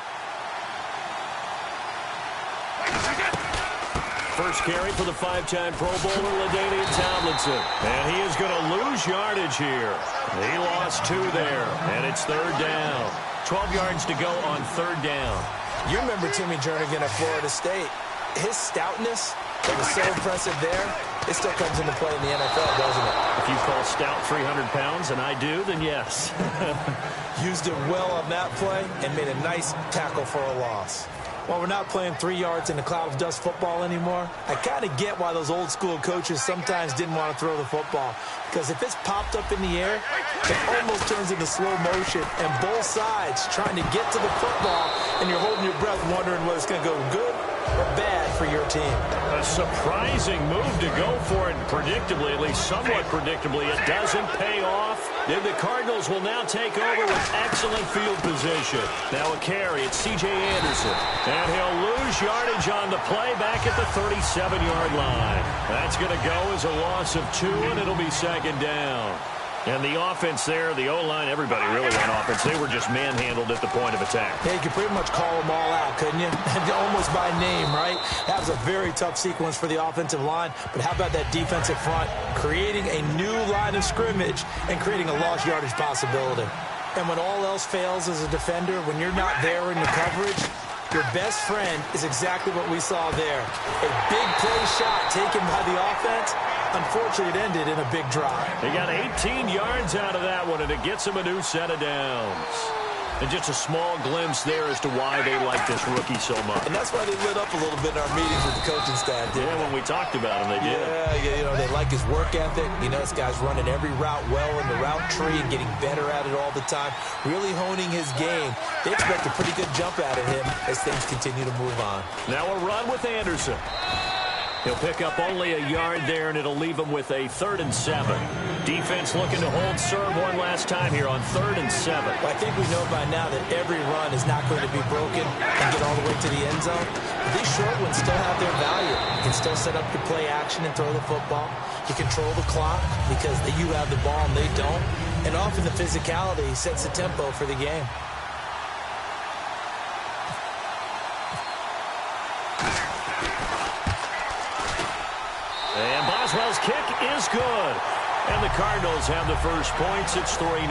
First carry for the 5-time Pro Bowler, LaDainian Tomlinson. And he is going to lose yardage here. He lost 2 there. And it's third down. 12 yards to go on third down. You remember Timmy Jernigan at Florida State. His stoutness that was so impressive there, it still comes into play in the NFL, doesn't it? If you call stout 300 pounds, and I do, then yes. Used it well on that play and made a nice tackle for a loss. While we're not playing 3 yards in a cloud of dust football anymore, I kind of get why those old school coaches sometimes didn't want to throw the football. Because if it's popped up in the air, it almost turns into slow motion, and both sides trying to get to the football, and you're holding your breath wondering whether it's going to go good or bad for your team. A surprising move to go for it, predictably, at least somewhat predictably. It doesn't pay off. And the Cardinals will now take over with excellent field position. Now a carry, it's C.J. Anderson. And he'll lose yardage on the play back at the 37-yard line. That's going to go as a loss of 2, and it'll be second down. And the offense there, the O-line, everybody really on offense. They were just manhandled at the point of attack. Yeah, you could pretty much call them all out, couldn't you? Almost by name, right? That was a very tough sequence for the offensive line. But how about that defensive front? Creating a new line of scrimmage and creating a lost yardage possibility. And when all else fails as a defender, when you're not there in the coverage, your best friend is exactly what we saw there. A big play shot taken by the offense. Unfortunately, it ended in a big drive. They got 18 yards out of that one, and it gets them a new set of downs. And just a small glimpse there as to why they like this rookie so much. And that's why they lit up a little bit in our meetings with the coaching staff. Yeah, when we talked about him, they did. Yeah, you know, they like his work ethic. You know, this guy's running every route well in the route tree and getting better at it all the time, really honing his game. They expect a pretty good jump out of him as things continue to move on. Now a run with Anderson. He'll pick up only a yard there, and it'll leave him with a 3rd and 7. Defense looking to hold serve one last time here on 3rd and 7. Well, I think we know by now that every run is not going to be broken and get all the way to the end zone. But these short ones still have their value. You can still set up your play action and throw the football. You control the clock because you have the ball and they don't. And often the physicality sets the tempo for the game. And Boswell's kick is good. And the Cardinals have the first points. It's 3-0.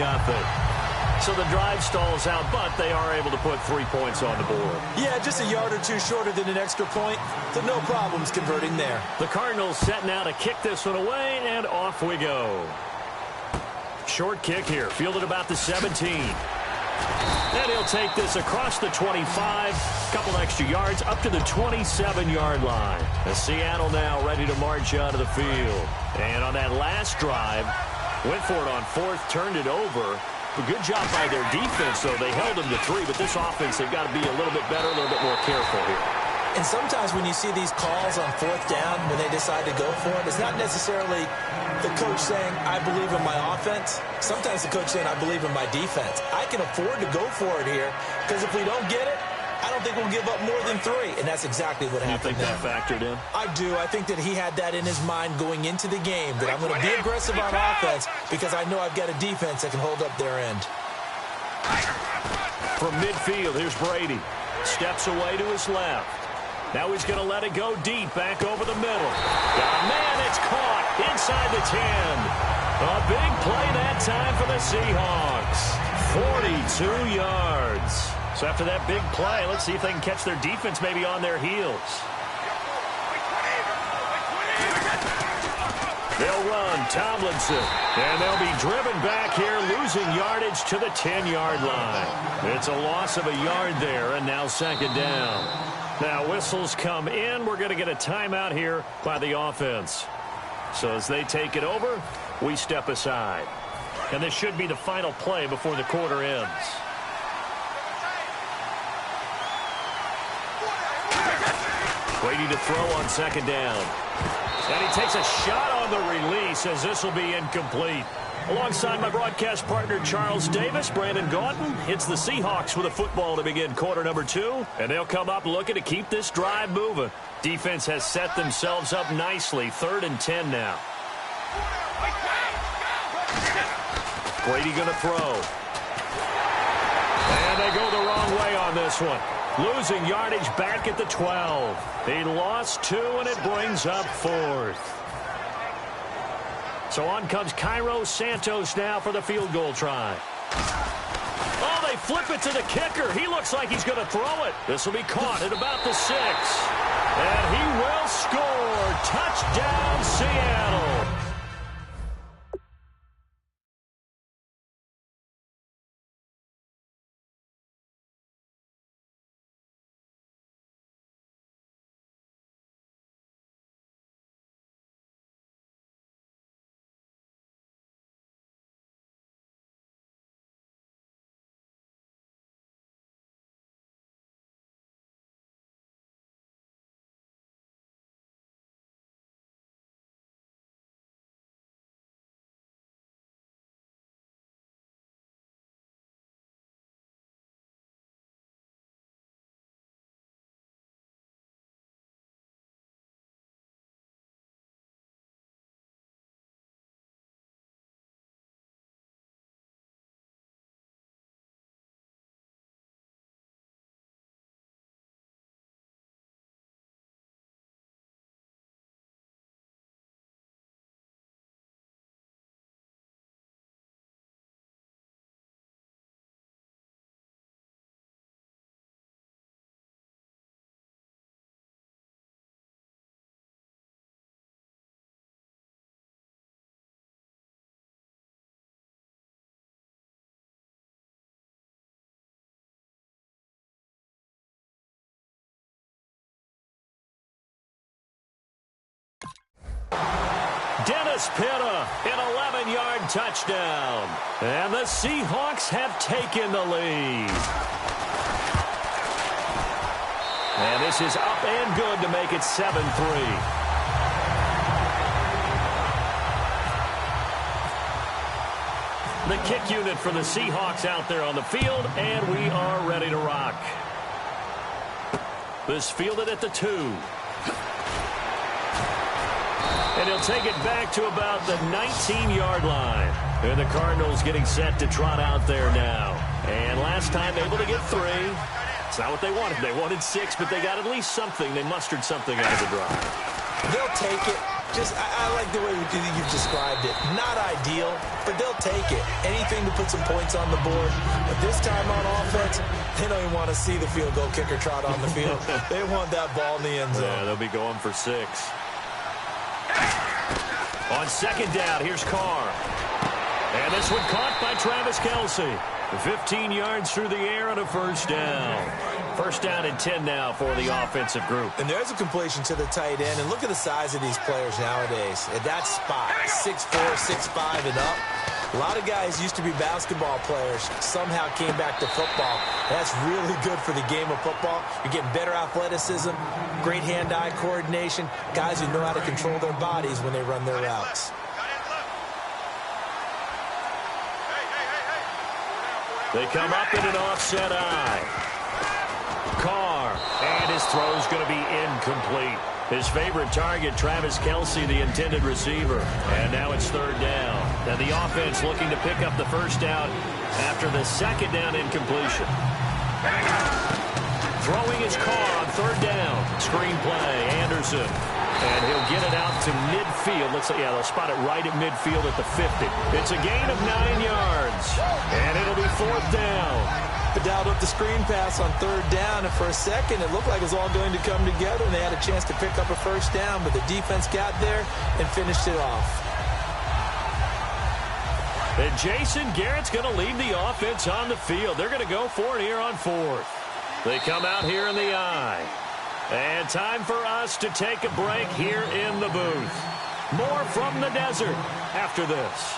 So the drive stalls out, but they are able to put 3 points on the board. Yeah, just a yard or two shorter than an extra point. So no problems converting there. The Cardinals setting out to kick this one away, and off we go. Short kick here, fielded about the 17. And he'll take this across the 25, couple extra yards, up to the 27-yard line. And Seattle now ready to march out of the field. And on that last drive, went for it on 4th, turned it over. A good job by their defense, though. They held them to 3, but this offense, they've got to be a little bit better, a little bit more careful here. And sometimes when you see these calls on 4th down, when they decide to go for it, it's not necessarily the coach saying, I believe in my offense. Sometimes the coach saying, I believe in my defense. I can afford to go for it here because if we don't get it, I don't think we'll give up more than 3. And that's exactly what happened. You think that factored in? I do. I think that he had that in his mind going into the game, that I'm going to be aggressive on offense because I know I've got a defense that can hold up their end. From midfield, here's Brady. Steps away to his left. Now he's going to let it go deep, back over the middle. Got a man, it's caught inside the 10. A big play that time for the Seahawks. 42 yards. So after that big play, let's see if they can catch their defense maybe on their heels. They'll run Tomlinson, and they'll be driven back here, losing yardage to the 10-yard line. It's a loss of a yard there, and now second down. Now whistles come in. We're going to get a timeout here by the offense. So as they take it over, we step aside. And this should be the final play before the quarter ends. Brady to throw on second down. And he takes a shot on the release as this will be incomplete. Alongside my broadcast partner, Charles Davis, Brandon Gaudin, it's the Seahawks with a football to begin quarter number 2. And they'll come up looking to keep this drive moving. Defense has set themselves up nicely. 3rd and 10 now. Brady going to throw. And they go the wrong way on this one. Losing yardage back at the 12. He lost 2, and it brings up 4th. So on comes Cairo Santos now for the field goal try. Oh, they flip it to the kicker. He looks like he's going to throw it. This will be caught at about the 6. And he will score. Touchdown, Seattle. Travis Pitta, an 11-yard touchdown. And the Seahawks have taken the lead. And this is up and good to make it 7-3. The kick unit for the Seahawks out there on the field, and we are ready to rock. This fielded at the 2. And he'll take it back to about the 19-yard line. And the Cardinals getting set to trot out there now. And last time able to get 3. It's not what they wanted. They wanted 6, but they got at least something. They mustered something out of the drive. They'll take it. I like the way you've described it. Not ideal, but they'll take it. Anything to put some points on the board. But this time on offense, they don't even want to see the field goal kicker trot on the field. They want that ball in the end zone. Yeah, they'll be going for 6. On second down, here's Carr. And this one caught by Travis Kelce. 15 yards through the air and a first down. First down and 10 now for the offensive group. And there's a completion to the tight end. And look at the size of these players nowadays. At that spot, 6'4", 6'5", and up. A lot of guys used to be basketball players, somehow came back to football. That's really good for the game of football. You're getting better athleticism, great hand-eye coordination, guys who know how to control their bodies when they run their routes. They come up in an offset eye. Carr, and his throw's going to be incomplete. His favorite target, Travis Kelce, the intended receiver. And now it's third down. And the offense looking to pick up the first down after the second down incompletion. Throwing his Carr on third down. Screen play, Anderson. And he'll get it out to midfield. Looks like, yeah, they'll spot it right at midfield at the 50. It's a gain of 9 yards. And it'll be fourth down. Dialed up the screen pass on third down, and for a second it looked like it was all going to come together, and they had a chance to pick up a first down, but the defense got there and finished it off. And Jason Garrett's going to lead the offense on the field. They're going to go for it here on fourth. They come out here in the eye. And time for us to take a break here in the booth. More from the desert after this.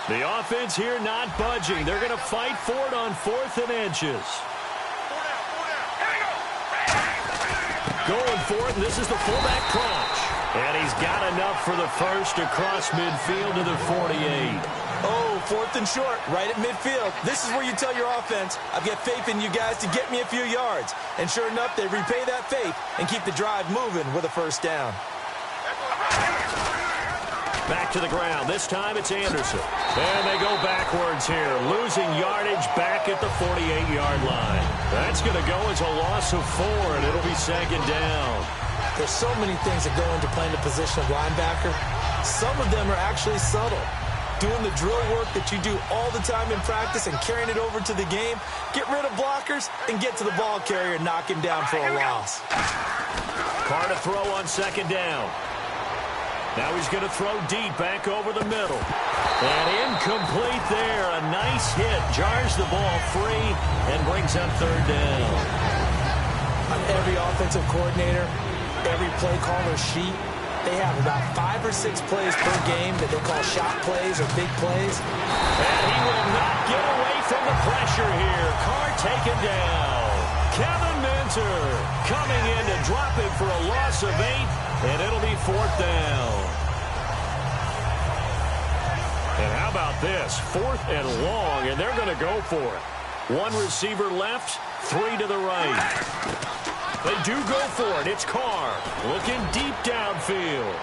The offense here not budging. They're going to fight for it on 4th and inches. Going for it, and this is the fullback crunch. And he's got enough for the first across midfield to the 48. Oh, 4th and short, right at midfield. This is where you tell your offense, I've got faith in you guys to get me a few yards. And sure enough, they repay that faith and keep the drive moving with a first down. Back to the ground. This time it's Anderson. And they go backwards here, losing yardage back at the 48-yard line. That's going to go as a loss of 4, and it'll be second down. There's so many things that go into playing the position of linebacker. Some of them are actually subtle. Doing the drill work that you do all the time in practice and carrying it over to the game. Get rid of blockers and get to the ball carrier and knock him down for a loss. Carr to throw on second down. Now he's going to throw deep back over the middle. And incomplete there. A nice hit. Jars the ball free and brings up third down. On every offensive coordinator, every play caller sheet, they have about 5 or 6 plays per game that they call shot plays or big plays. And he will not get away from the pressure here. Carr taken down. Kevin Minter coming in to drop him for a loss of 8, and it'll be fourth down. And how about this? 4th and long, and they're going to go for it. 1 receiver left, 3 to the right. They do go for it. It's Carr looking deep downfield.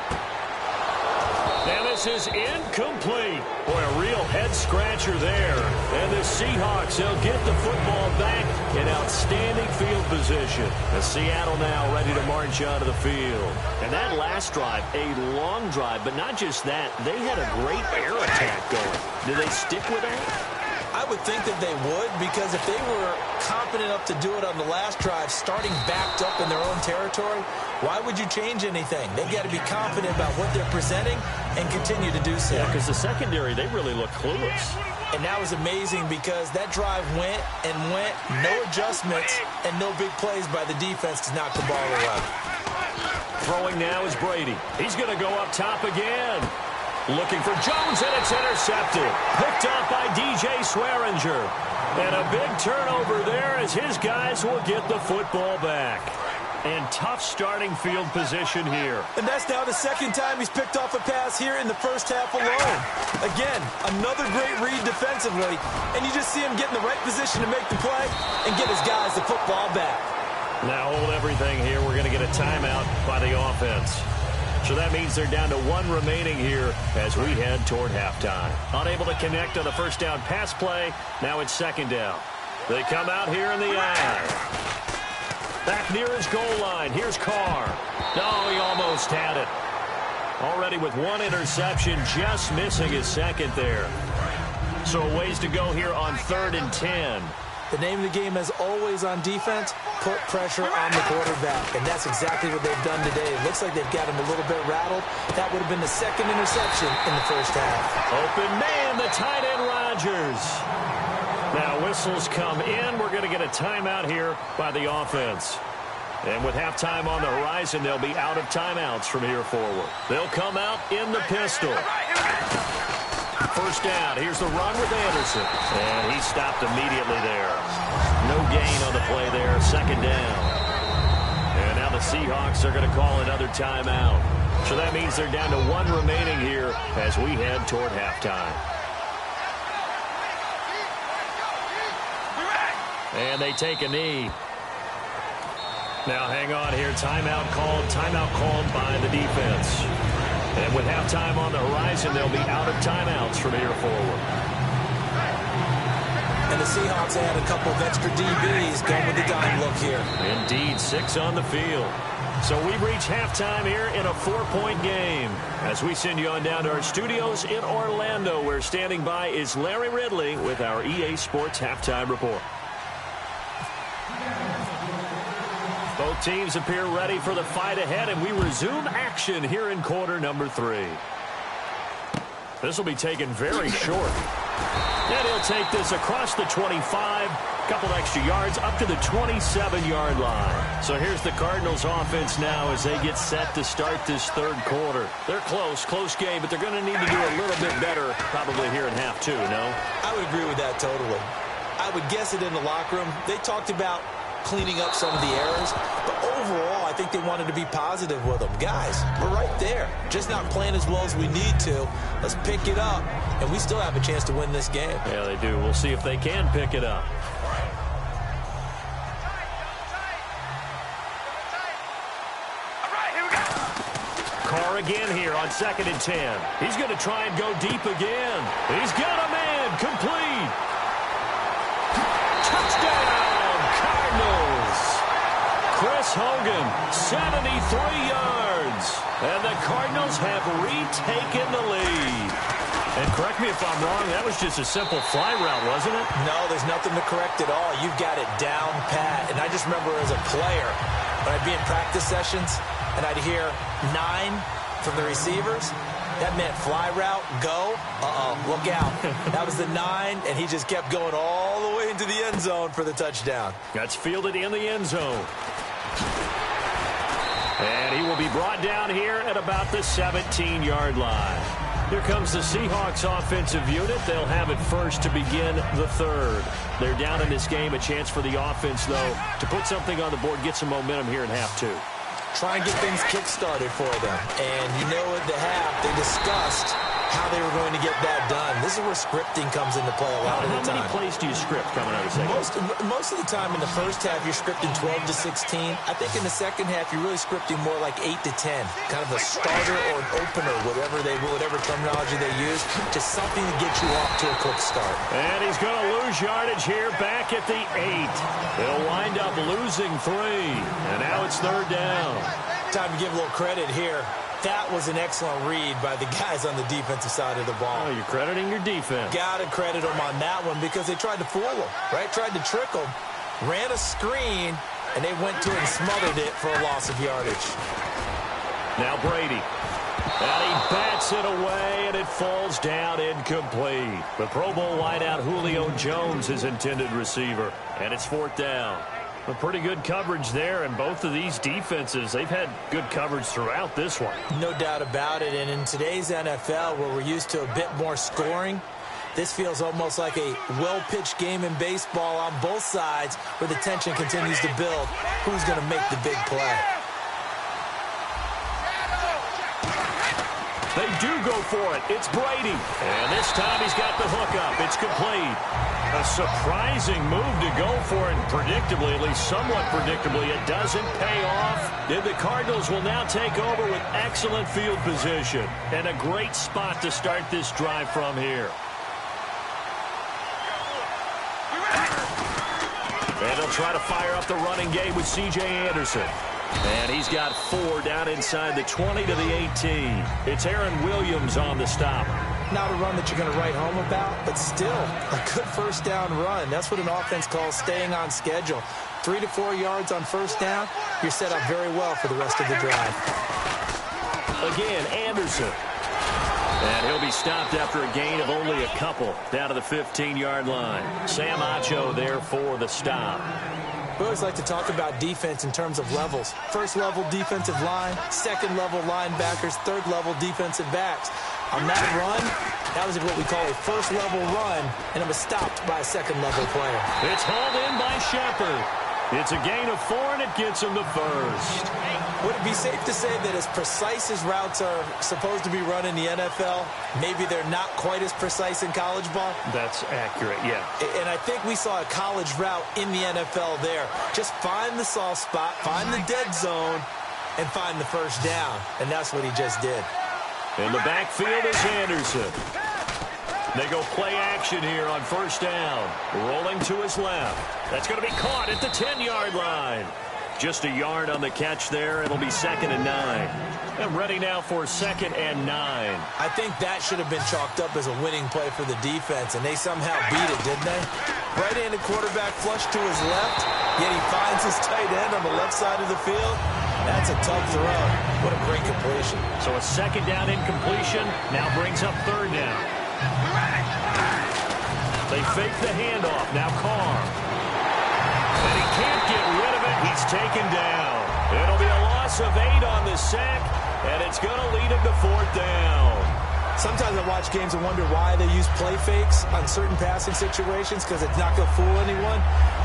And this is incomplete. Boy, a real head-scratcher there. And the Seahawks, they'll get the football back in outstanding field position. The Seattle now ready to march out of the field. And that last drive, a long drive, but not just that. They had a great air attack going. Do they stick with that? I would think that they would, because if they were confident enough to do it on the last drive, starting backed up in their own territory, why would you change anything? They've got to be confident about what they're presenting and continue to do so. Yeah, because the secondary, they really look clueless. And that was amazing because that drive went and went, no adjustments, and no big plays by the defense to knock the ball away. Throwing now is Brady. He's going to go up top again. Looking for Jones, and it's intercepted. Picked up by DJ Swearinger. And a big turnover there as his guys will get the football back. And tough starting field position here. And that's now the second time he's picked off a pass here in the first half alone. Again, another great read defensively. And you just see him get in the right position to make the play and get his guys the football back. Now hold everything here. We're going to get a timeout by the offense. So that means they're down to one remaining here as we head toward halftime. Unable to connect on the first down pass play. Now it's second down. They come out here in the eye. Back near his goal line. Here's Carr. No, he almost had it. Already with one interception, just missing his second there. So a ways to go here on 3rd and 10. The name of the game, as always on defense, put pressure on the quarterback. And that's exactly what they've done today. It looks like they've got him a little bit rattled. That would have been the second interception in the first half. Open man, the tight end Rodgers. Now whistles come in. We're going to get a timeout here by the offense. And with halftime on the horizon, they'll be out of timeouts from here forward. They'll come out in the pistol. First down. Here's the run with Anderson. And he stopped immediately there. No gain on the play there. Second down. And now the Seahawks are going to call another timeout. So that means they're down to one remaining here as we head toward halftime. And they take a knee. Now hang on here. Timeout called by the defense. And with halftime on the horizon, they'll be out of timeouts from here forward. And the Seahawks had a couple of extra DBs going with the dime look here. Indeed, 6 on the field. So we reach halftime here in a 4-point game. As we send you on down to our studios in Orlando, where standing by is Larry Ridley with our EA Sports Halftime Report. Both teams appear ready for the fight ahead, and we resume action here in quarter number 3. This will be taken very short. And he'll take this across the 25, couple extra yards, up to the 27-yard line. So here's the Cardinals offense now as they get set to start this third quarter. They're close game, but they're going to need to do a little bit better probably here in half 2, no? I would agree with that totally. I would guess it in the locker room. They talked about cleaning up some of the errors, but overall I think they wanted to be positive with them. Guys, we're right there, just not playing as well as we need to. Let's pick it up, and we still have a chance to win this game. Yeah, they do. We'll see if they can pick it up. Carr again here on 2nd and 10. He's going to try and go deep again. He's got a man, complete. Touchdown! Cardinals. Chris Hogan, 73 yards. And the Cardinals have retaken the lead. And correct me if I'm wrong, that was just a simple fly route, wasn't it? No, there's nothing to correct at all. You've got it down pat. And I just remember as a player, when I'd be in practice sessions, and I'd hear 9 from the receivers, that meant fly route, go, look out. That was the 9, and he just kept going all the way into the end zone for the touchdown. That's fielded in the end zone. And he will be brought down here at about the 17-yard line. Here comes the Seahawks offensive unit. They'll have it first to begin the third. They're down in this game. A chance for the offense, though, to put something on the board, get some momentum here in half 2. Try and get things kick-started for them. And you know at the half, they discussed how they were going to get that done. This is where scripting comes into play a lot of the time. How many plays do you script coming out of the second? Most of the time in the first half, you're scripting 12 to 16. I think in the second half, you're really scripting more like 8 to 10. Kind of a starter or an opener, whatever terminology they use. Just something to get you off to a quick start. And he's going to lose yardage here back at the 8. They'll wind up losing 3. And now it's third down. Time to give a little credit here. That was an excellent read by the guys on the defensive side of the ball. Oh, you're crediting your defense. Got to credit them on that one because they tried to fool them, right? Tried to trick them, ran a screen, and they went to it and smothered it for a loss of yardage. Now Brady. And he bats it away, and it falls down incomplete. The Pro Bowl wideout Julio Jones, his intended receiver. And it's fourth down. A pretty good coverage there, and both of these defenses, they've had good coverage throughout this one. No doubt about it, and in today's NFL, where we're used to a bit more scoring, this feels almost like a well-pitched game in baseball on both sides where the tension continues to build. Who's going to make the big play? They do go for it. It's Brady. And this time he's got the hook up. It's complete. A surprising move to go for it. And predictably, at least somewhat predictably, it doesn't pay off. And the Cardinals will now take over with excellent field position. And a great spot to start this drive from here. And they'll try to fire up the running game with C.J. Anderson. And he's got 4 down inside the 20 to the 18. It's Aaron Williams on the stop. Not a run that you're going to write home about, but still a good first down run. That's what an offense calls staying on schedule. 3 to 4 yards on first down, you're set up very well for the rest of the drive. Again, Anderson. And he'll be stopped after a gain of only a couple down to the 15-yard line. Sam Acho there for the stop. We always like to talk about defense in terms of levels. First-level defensive line, second-level linebackers, third-level defensive backs. On that run, that was what we call a first-level run, and it was stopped by a second-level player. It's hauled in by Shepard. It's a gain of 4, and it gets him to first. Would it be safe to say that as precise as routes are supposed to be run in the NFL, maybe they're not quite as precise in college ball? That's accurate, yeah. And I think we saw a college route in the NFL there. Just find the soft spot, find the dead zone, and find the first down. And that's what he just did. In the backfield is Anderson. They go play action here on first down. Rolling to his left. That's going to be caught at the 10-yard line. Just a yard on the catch there. It'll be 2nd and 9. And ready now for 2nd and 9. I think that should have been chalked up as a winning play for the defense, and they somehow beat it, didn't they? Right-handed quarterback flush to his left, yet he finds his tight end on the left side of the field. That's a tough throw. What a great completion. So a 2nd down incompletion now brings up 3rd down. They fake the handoff. Now Carr. And he can't get rid of it. He's taken down. It'll be a loss of 8 on the sack, and it's going to lead him to 4th down. Sometimes I watch games and wonder why they use play fakes on certain passing situations, because it's not going to fool anyone.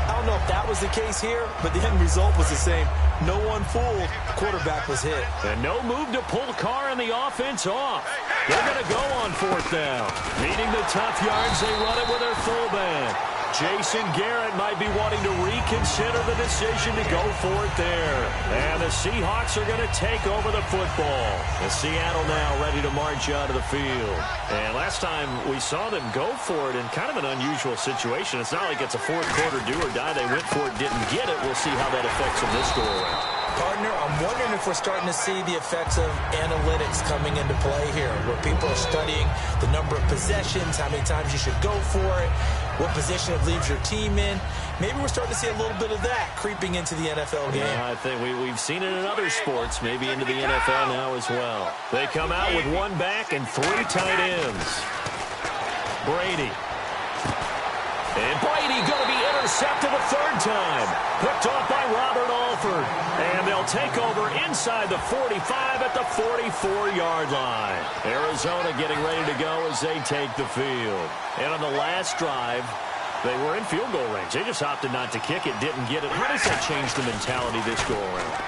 I don't know if that was the case here, but the end result was the same. No one fooled. The quarterback was hit. And no move to pull Carr and the offense off. They're going to go on 4th down. Needing the tough yards, they run it with their fullback. Jason Garrett might be wanting to reconsider the decision to go for it there. And the Seahawks are going to take over the football. And Seattle now ready to march out of the field. And last time we saw them go for it in kind of an unusual situation. It's not like it's a 4th quarter do or die. They went for it, didn't get it. We'll see how that affects them this go around. Partner, I'm wondering if we're starting to see the effects of analytics coming into play here, where people are studying the number of possessions, how many times you should go for it, what position it leaves your team in. Maybe we're starting to see a little bit of that creeping into the NFL game. Yeah, I think we've seen it in other sports, maybe into the NFL now as well. They come out with 1 back and 3 tight ends. Brady. And Brady going to be intercepted a 3rd time. Picked off by Robert Alford. And they'll take over inside the 45 at the 44-yard line. Arizona getting ready to go as they take the field. And on the last drive, they were in field goal range. They just opted not to kick it, didn't get it. How does that change the mentality this go around?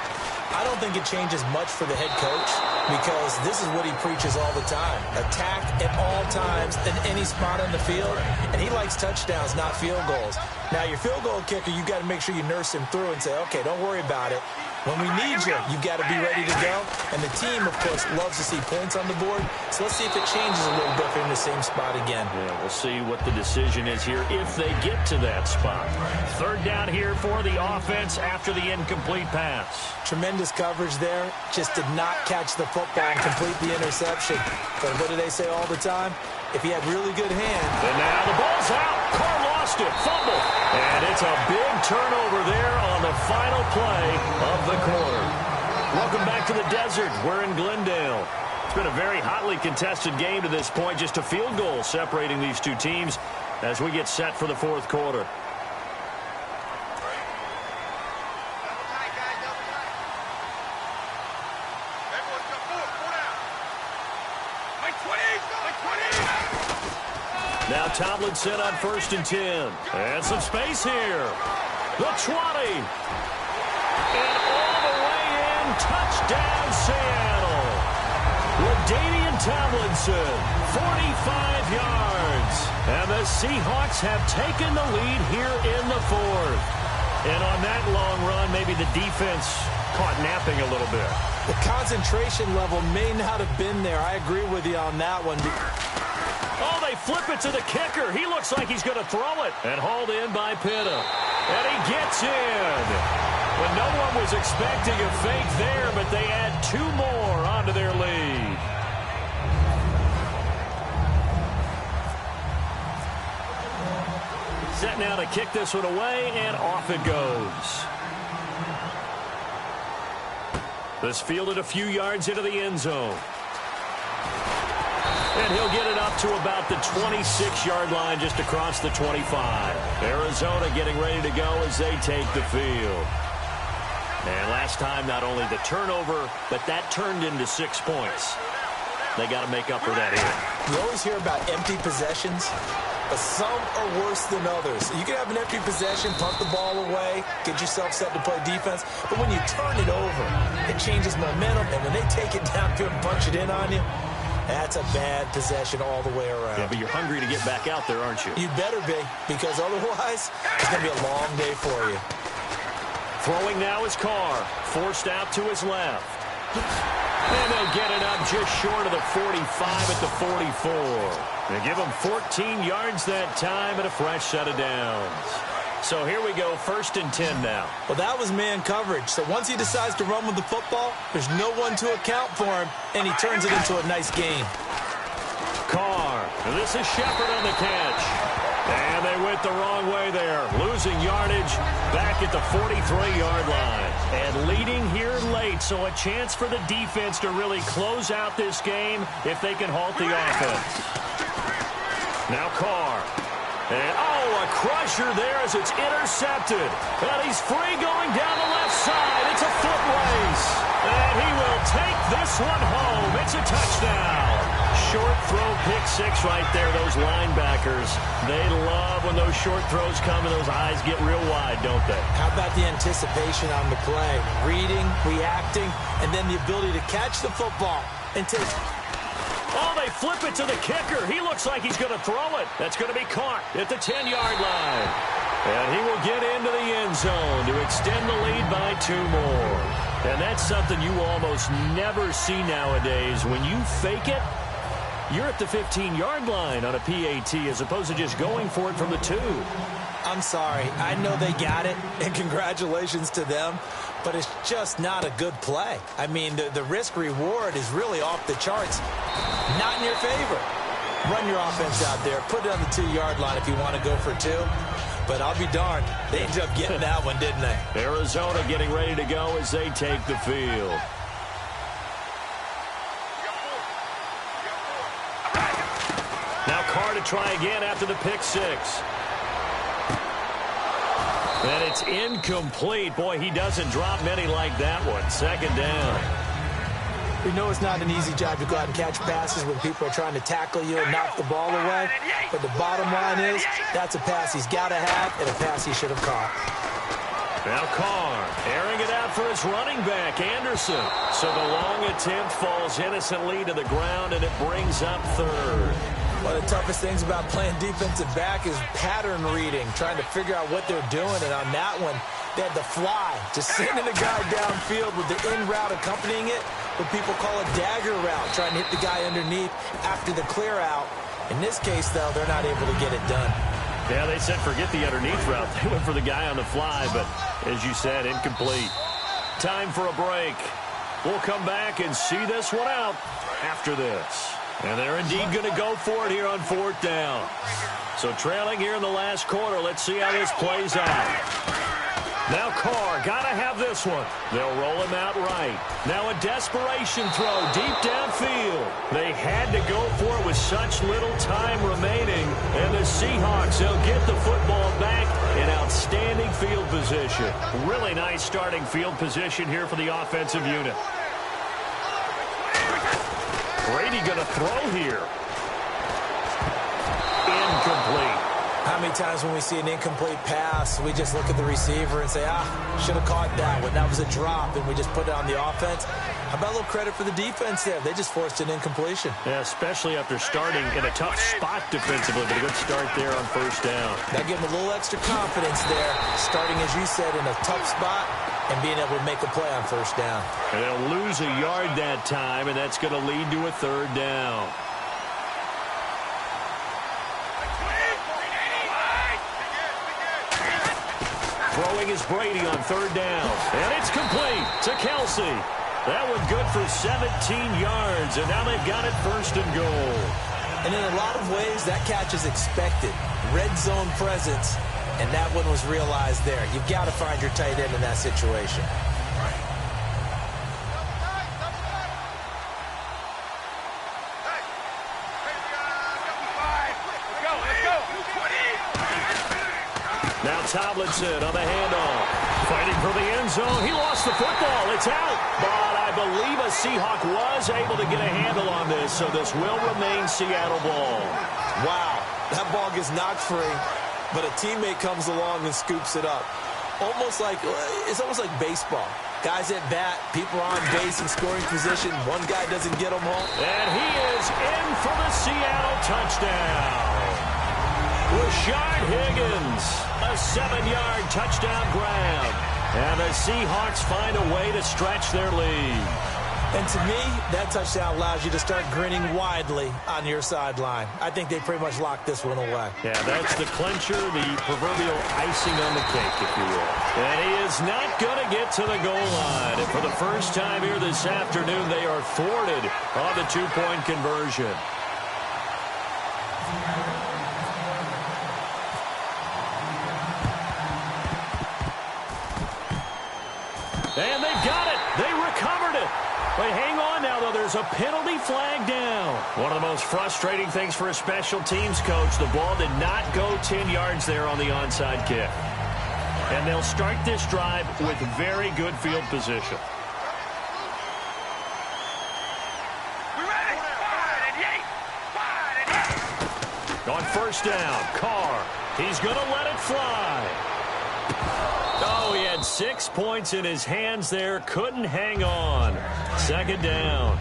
I don't think it changes much for the head coach, because this is what he preaches all the time. Attack at all times in any spot on the field, and he likes touchdowns, not field goals. Now, your field goal kicker, you've got to make sure you nurse him through and say, okay, don't worry about it. When we need you, you've got to be ready to go. And the team, of course, loves to see points on the board. So let's see if it changes a little bit if they're in the same spot again. Yeah, we'll see what the decision is here if they get to that spot. 3rd down here for the offense after the incomplete pass. Tremendous coverage there. Just did not catch the football and complete the interception. But what do they say all the time? If he had really good hands. And now the ball's out. Carr lost it. Fumble. And it's a big turnover there on the final play of the quarter. Welcome back to the desert. We're in Glendale. It's been a very hotly contested game to this point. Just a field goal separating these two teams as we get set for the 4th quarter. Now Tomlinson on 1st and 10. And some space here. The 20. And all the way in. Touchdown, Seattle. LaDainian Tomlinson, 45 yards. And the Seahawks have taken the lead here in the 4th. And on that long run, maybe the defense caught napping a little bit. The concentration level may not have been there. I agree with you on that one. Oh, they flip it to the kicker. He looks like he's going to throw it. And hauled in by Pitta. And he gets in. When no one was expecting a fake there, but they add 2 more onto their lead. Set now to kick this one away, and off it goes. This fielded a few yards into the end zone. And he'll get it up to about the 26-yard line just across the 25. Arizona getting ready to go as they take the field. And last time, not only the turnover, but that turned into 6 points. They got to make up for that here. You always hear about empty possessions, but some are worse than others. You can have an empty possession, punt the ball away, get yourself set to play defense, but when you turn it over, it changes momentum, and when they take it downfield and punch it in on you, that's a bad possession all the way around. Yeah, but you're hungry to get back out there, aren't you? You better be, because otherwise, it's going to be a long day for you. Throwing now is Carr, forced out to his left. And they'll get it up just short of the 45 at the 44. They give him 14 yards that time and a fresh set of downs. So here we go, 1st and 10 now. Well, that was man coverage. So once he decides to run with the football, there's no one to account for him, and he turns it into a nice game. Carr, and this is Shepard on the catch. And they went the wrong way there, losing yardage back at the 43-yard line. And leading here late, so a chance for the defense to really close out this game if they can halt the offense. Now Carr. And, a crusher there as it's intercepted. And he's free going down the left side. It's a foot race. And he will take this one home. It's a touchdown. Short throw, pick 6 right there. Those linebackers, they love when those short throws come and those eyes get real wide, don't they? How about the anticipation on the play? Reading, reacting, and then the ability to catch the football and take... Oh, they flip it to the kicker. He looks like he's going to throw it. That's going to be caught at the 10-yard line. And he will get into the end zone to extend the lead by 2 more. And that's something you almost never see nowadays. When you fake it, you're at the 15-yard line on a PAT as opposed to just going for it from the 2. I'm sorry. I know they got it, and congratulations to them, but it's just not a good play. I mean, the risk-reward is really off the charts. Not in your favor. Run your offense out there. Put it on the 2-yard line if you want to go for 2. But I'll be darned. They ended up getting that one, didn't they? Arizona getting ready to go as they take the field. Now Carr to try again after the pick 6. And it's incomplete. Boy, he doesn't drop many like that one. 2nd down. We know it's not an easy job to go out and catch passes when people are trying to tackle you and knock the ball away. But the bottom line is, that's a pass he's got to have and a pass he should have caught. Now Carr airing it out for his running back, Anderson. So the long attempt falls innocently to the ground, and it brings up 3rd. One of the toughest things about playing defensive back is pattern reading, trying to figure out what they're doing. And on that one, they had the fly, just sending the guy downfield with the in route accompanying it, what people call a dagger route, trying to hit the guy underneath after the clear out. In this case, though, they're not able to get it done. Yeah, they said forget the underneath route. They went for the guy on the fly, but as you said, incomplete. Time for a break. We'll come back and see this one out after this. And they're indeed going to go for it here on 4th down. So trailing here in the last quarter. Let's see how this plays out. Now Carr, got to have this one. They'll roll him out right. Now a desperation throw deep downfield. They had to go for it with such little time remaining. And the Seahawks, they'll get the football back in outstanding field position. Really nice starting field position here for the offensive unit. Brady going to throw here. times when we see an incomplete pass, we just look at the receiver and say, should have caught that one. That was a drop, and we just put it on the offense. How about a little credit for the defense there? They just forced an incompletion. Yeah, especially after starting in a tough spot defensively, but a good start there on first down. That gave them a little extra confidence there, starting, as you said, in a tough spot and being able to make a play on first down. And they'll lose a yard that time, and that's going to lead to a third down. Throwing is Brady on third down. And it's complete to Kelsey. That one good for 17 yards, and now they've got it first and goal. And in a lot of ways, that catch is expected. Red zone presence, and that one was realized there. You've got to find your tight end in that situation. Now Tomlinson on the handoff. Fighting for the end zone. He lost the football. It's out. But I believe a Seahawk was able to get a handle on this, so this will remain Seattle ball. Wow. That ball gets knocked free, but a teammate comes along and scoops it up. It's almost like baseball. Guys at bat, people are on base in scoring position. One guy doesn't get them home. And he is in for the Seattle touchdown. Rashard Higgins, a 7-yard touchdown grab. And the Seahawks find a way to stretch their lead. And to me, that touchdown allows you to start grinning widely on your sideline. I think they pretty much locked this one away. Yeah, that's the clincher, the proverbial icing on the cake, if you will. And he is not going to get to the goal line. And for the first time here this afternoon, they are thwarted on the two-point conversion. And they've got it. They recovered it. But hang on now, though. There's a penalty flag down. One of the most frustrating things for a special teams coach, the ball did not go 10 yards there on the onside kick. And they'll start this drive with very good field position. On first down, Carr. He's going to let it fly. Oh, he had 6 points in his hands there. Couldn't hang on. Second down.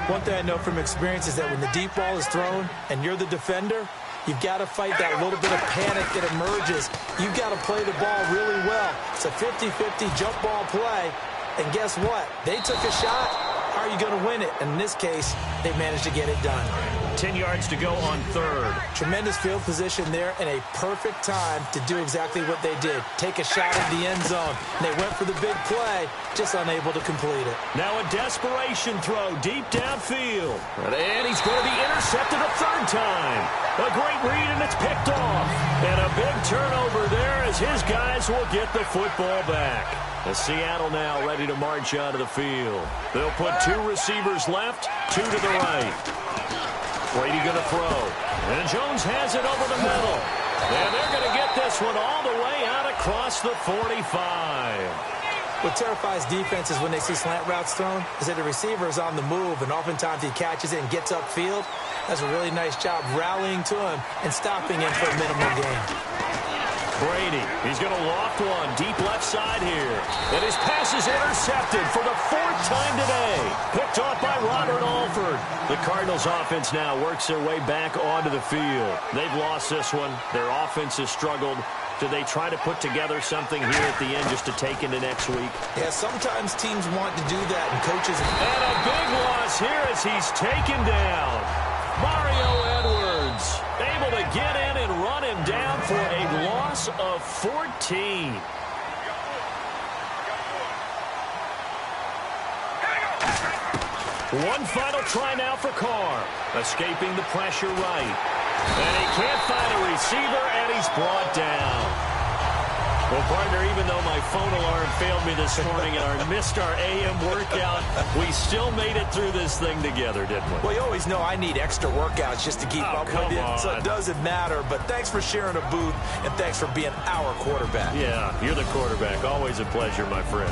One thing I know from experience is that when the deep ball is thrown and you're the defender, you've got to fight that little bit of panic that emerges. You've got to play the ball really well. It's a 50-50 jump ball play. And guess what? They took a shot. How are you going to win it? And in this case, they managed to get it done. 10 yards to go on third. Tremendous field position there and a perfect time to do exactly what they did. Take a shot at the end zone. And they went for the big play, just unable to complete it. Now a desperation throw deep downfield. And he's going to be intercepted a third time. A great read, and it's picked off. And a big turnover there as his guys will get the football back. As Seattle now ready to march out of the field. They'll put 2 receivers left, 2 to the right. Brady going to throw. And Jones has it over the middle. And they're going to get this one all the way out across the 45. What terrifies defenses when they see slant routes thrown is that the receiver is on the move, and oftentimes he catches it and gets upfield. Does a really nice job rallying to him and stopping him for a minimal gain. Brady, he's going to loft one deep left side here. And his pass is intercepted for the 4th time today. Picked off by Robert Alford. The Cardinals offense now works their way back onto the field. They've lost this one. Their offense has struggled. Do they try to put together something here at the end just to take into next week? Yeah, sometimes teams want to do that, and coaches... And a big loss here as he's taken down. Mario Edwards able to get in and run him down for a loss of 14. One final try now for Carr. Escaping the pressure right. And he can't find a receiver, and he's brought down. Well, partner, even though my phone alarm failed me this morning and I missed our AM workout, we still made it through this thing together, didn't we? Well, you always know I need extra workouts just to keep up with you, so it doesn't matter. But thanks for sharing a booth, and thanks for being our quarterback. Yeah, you're the quarterback. Always a pleasure, my friend.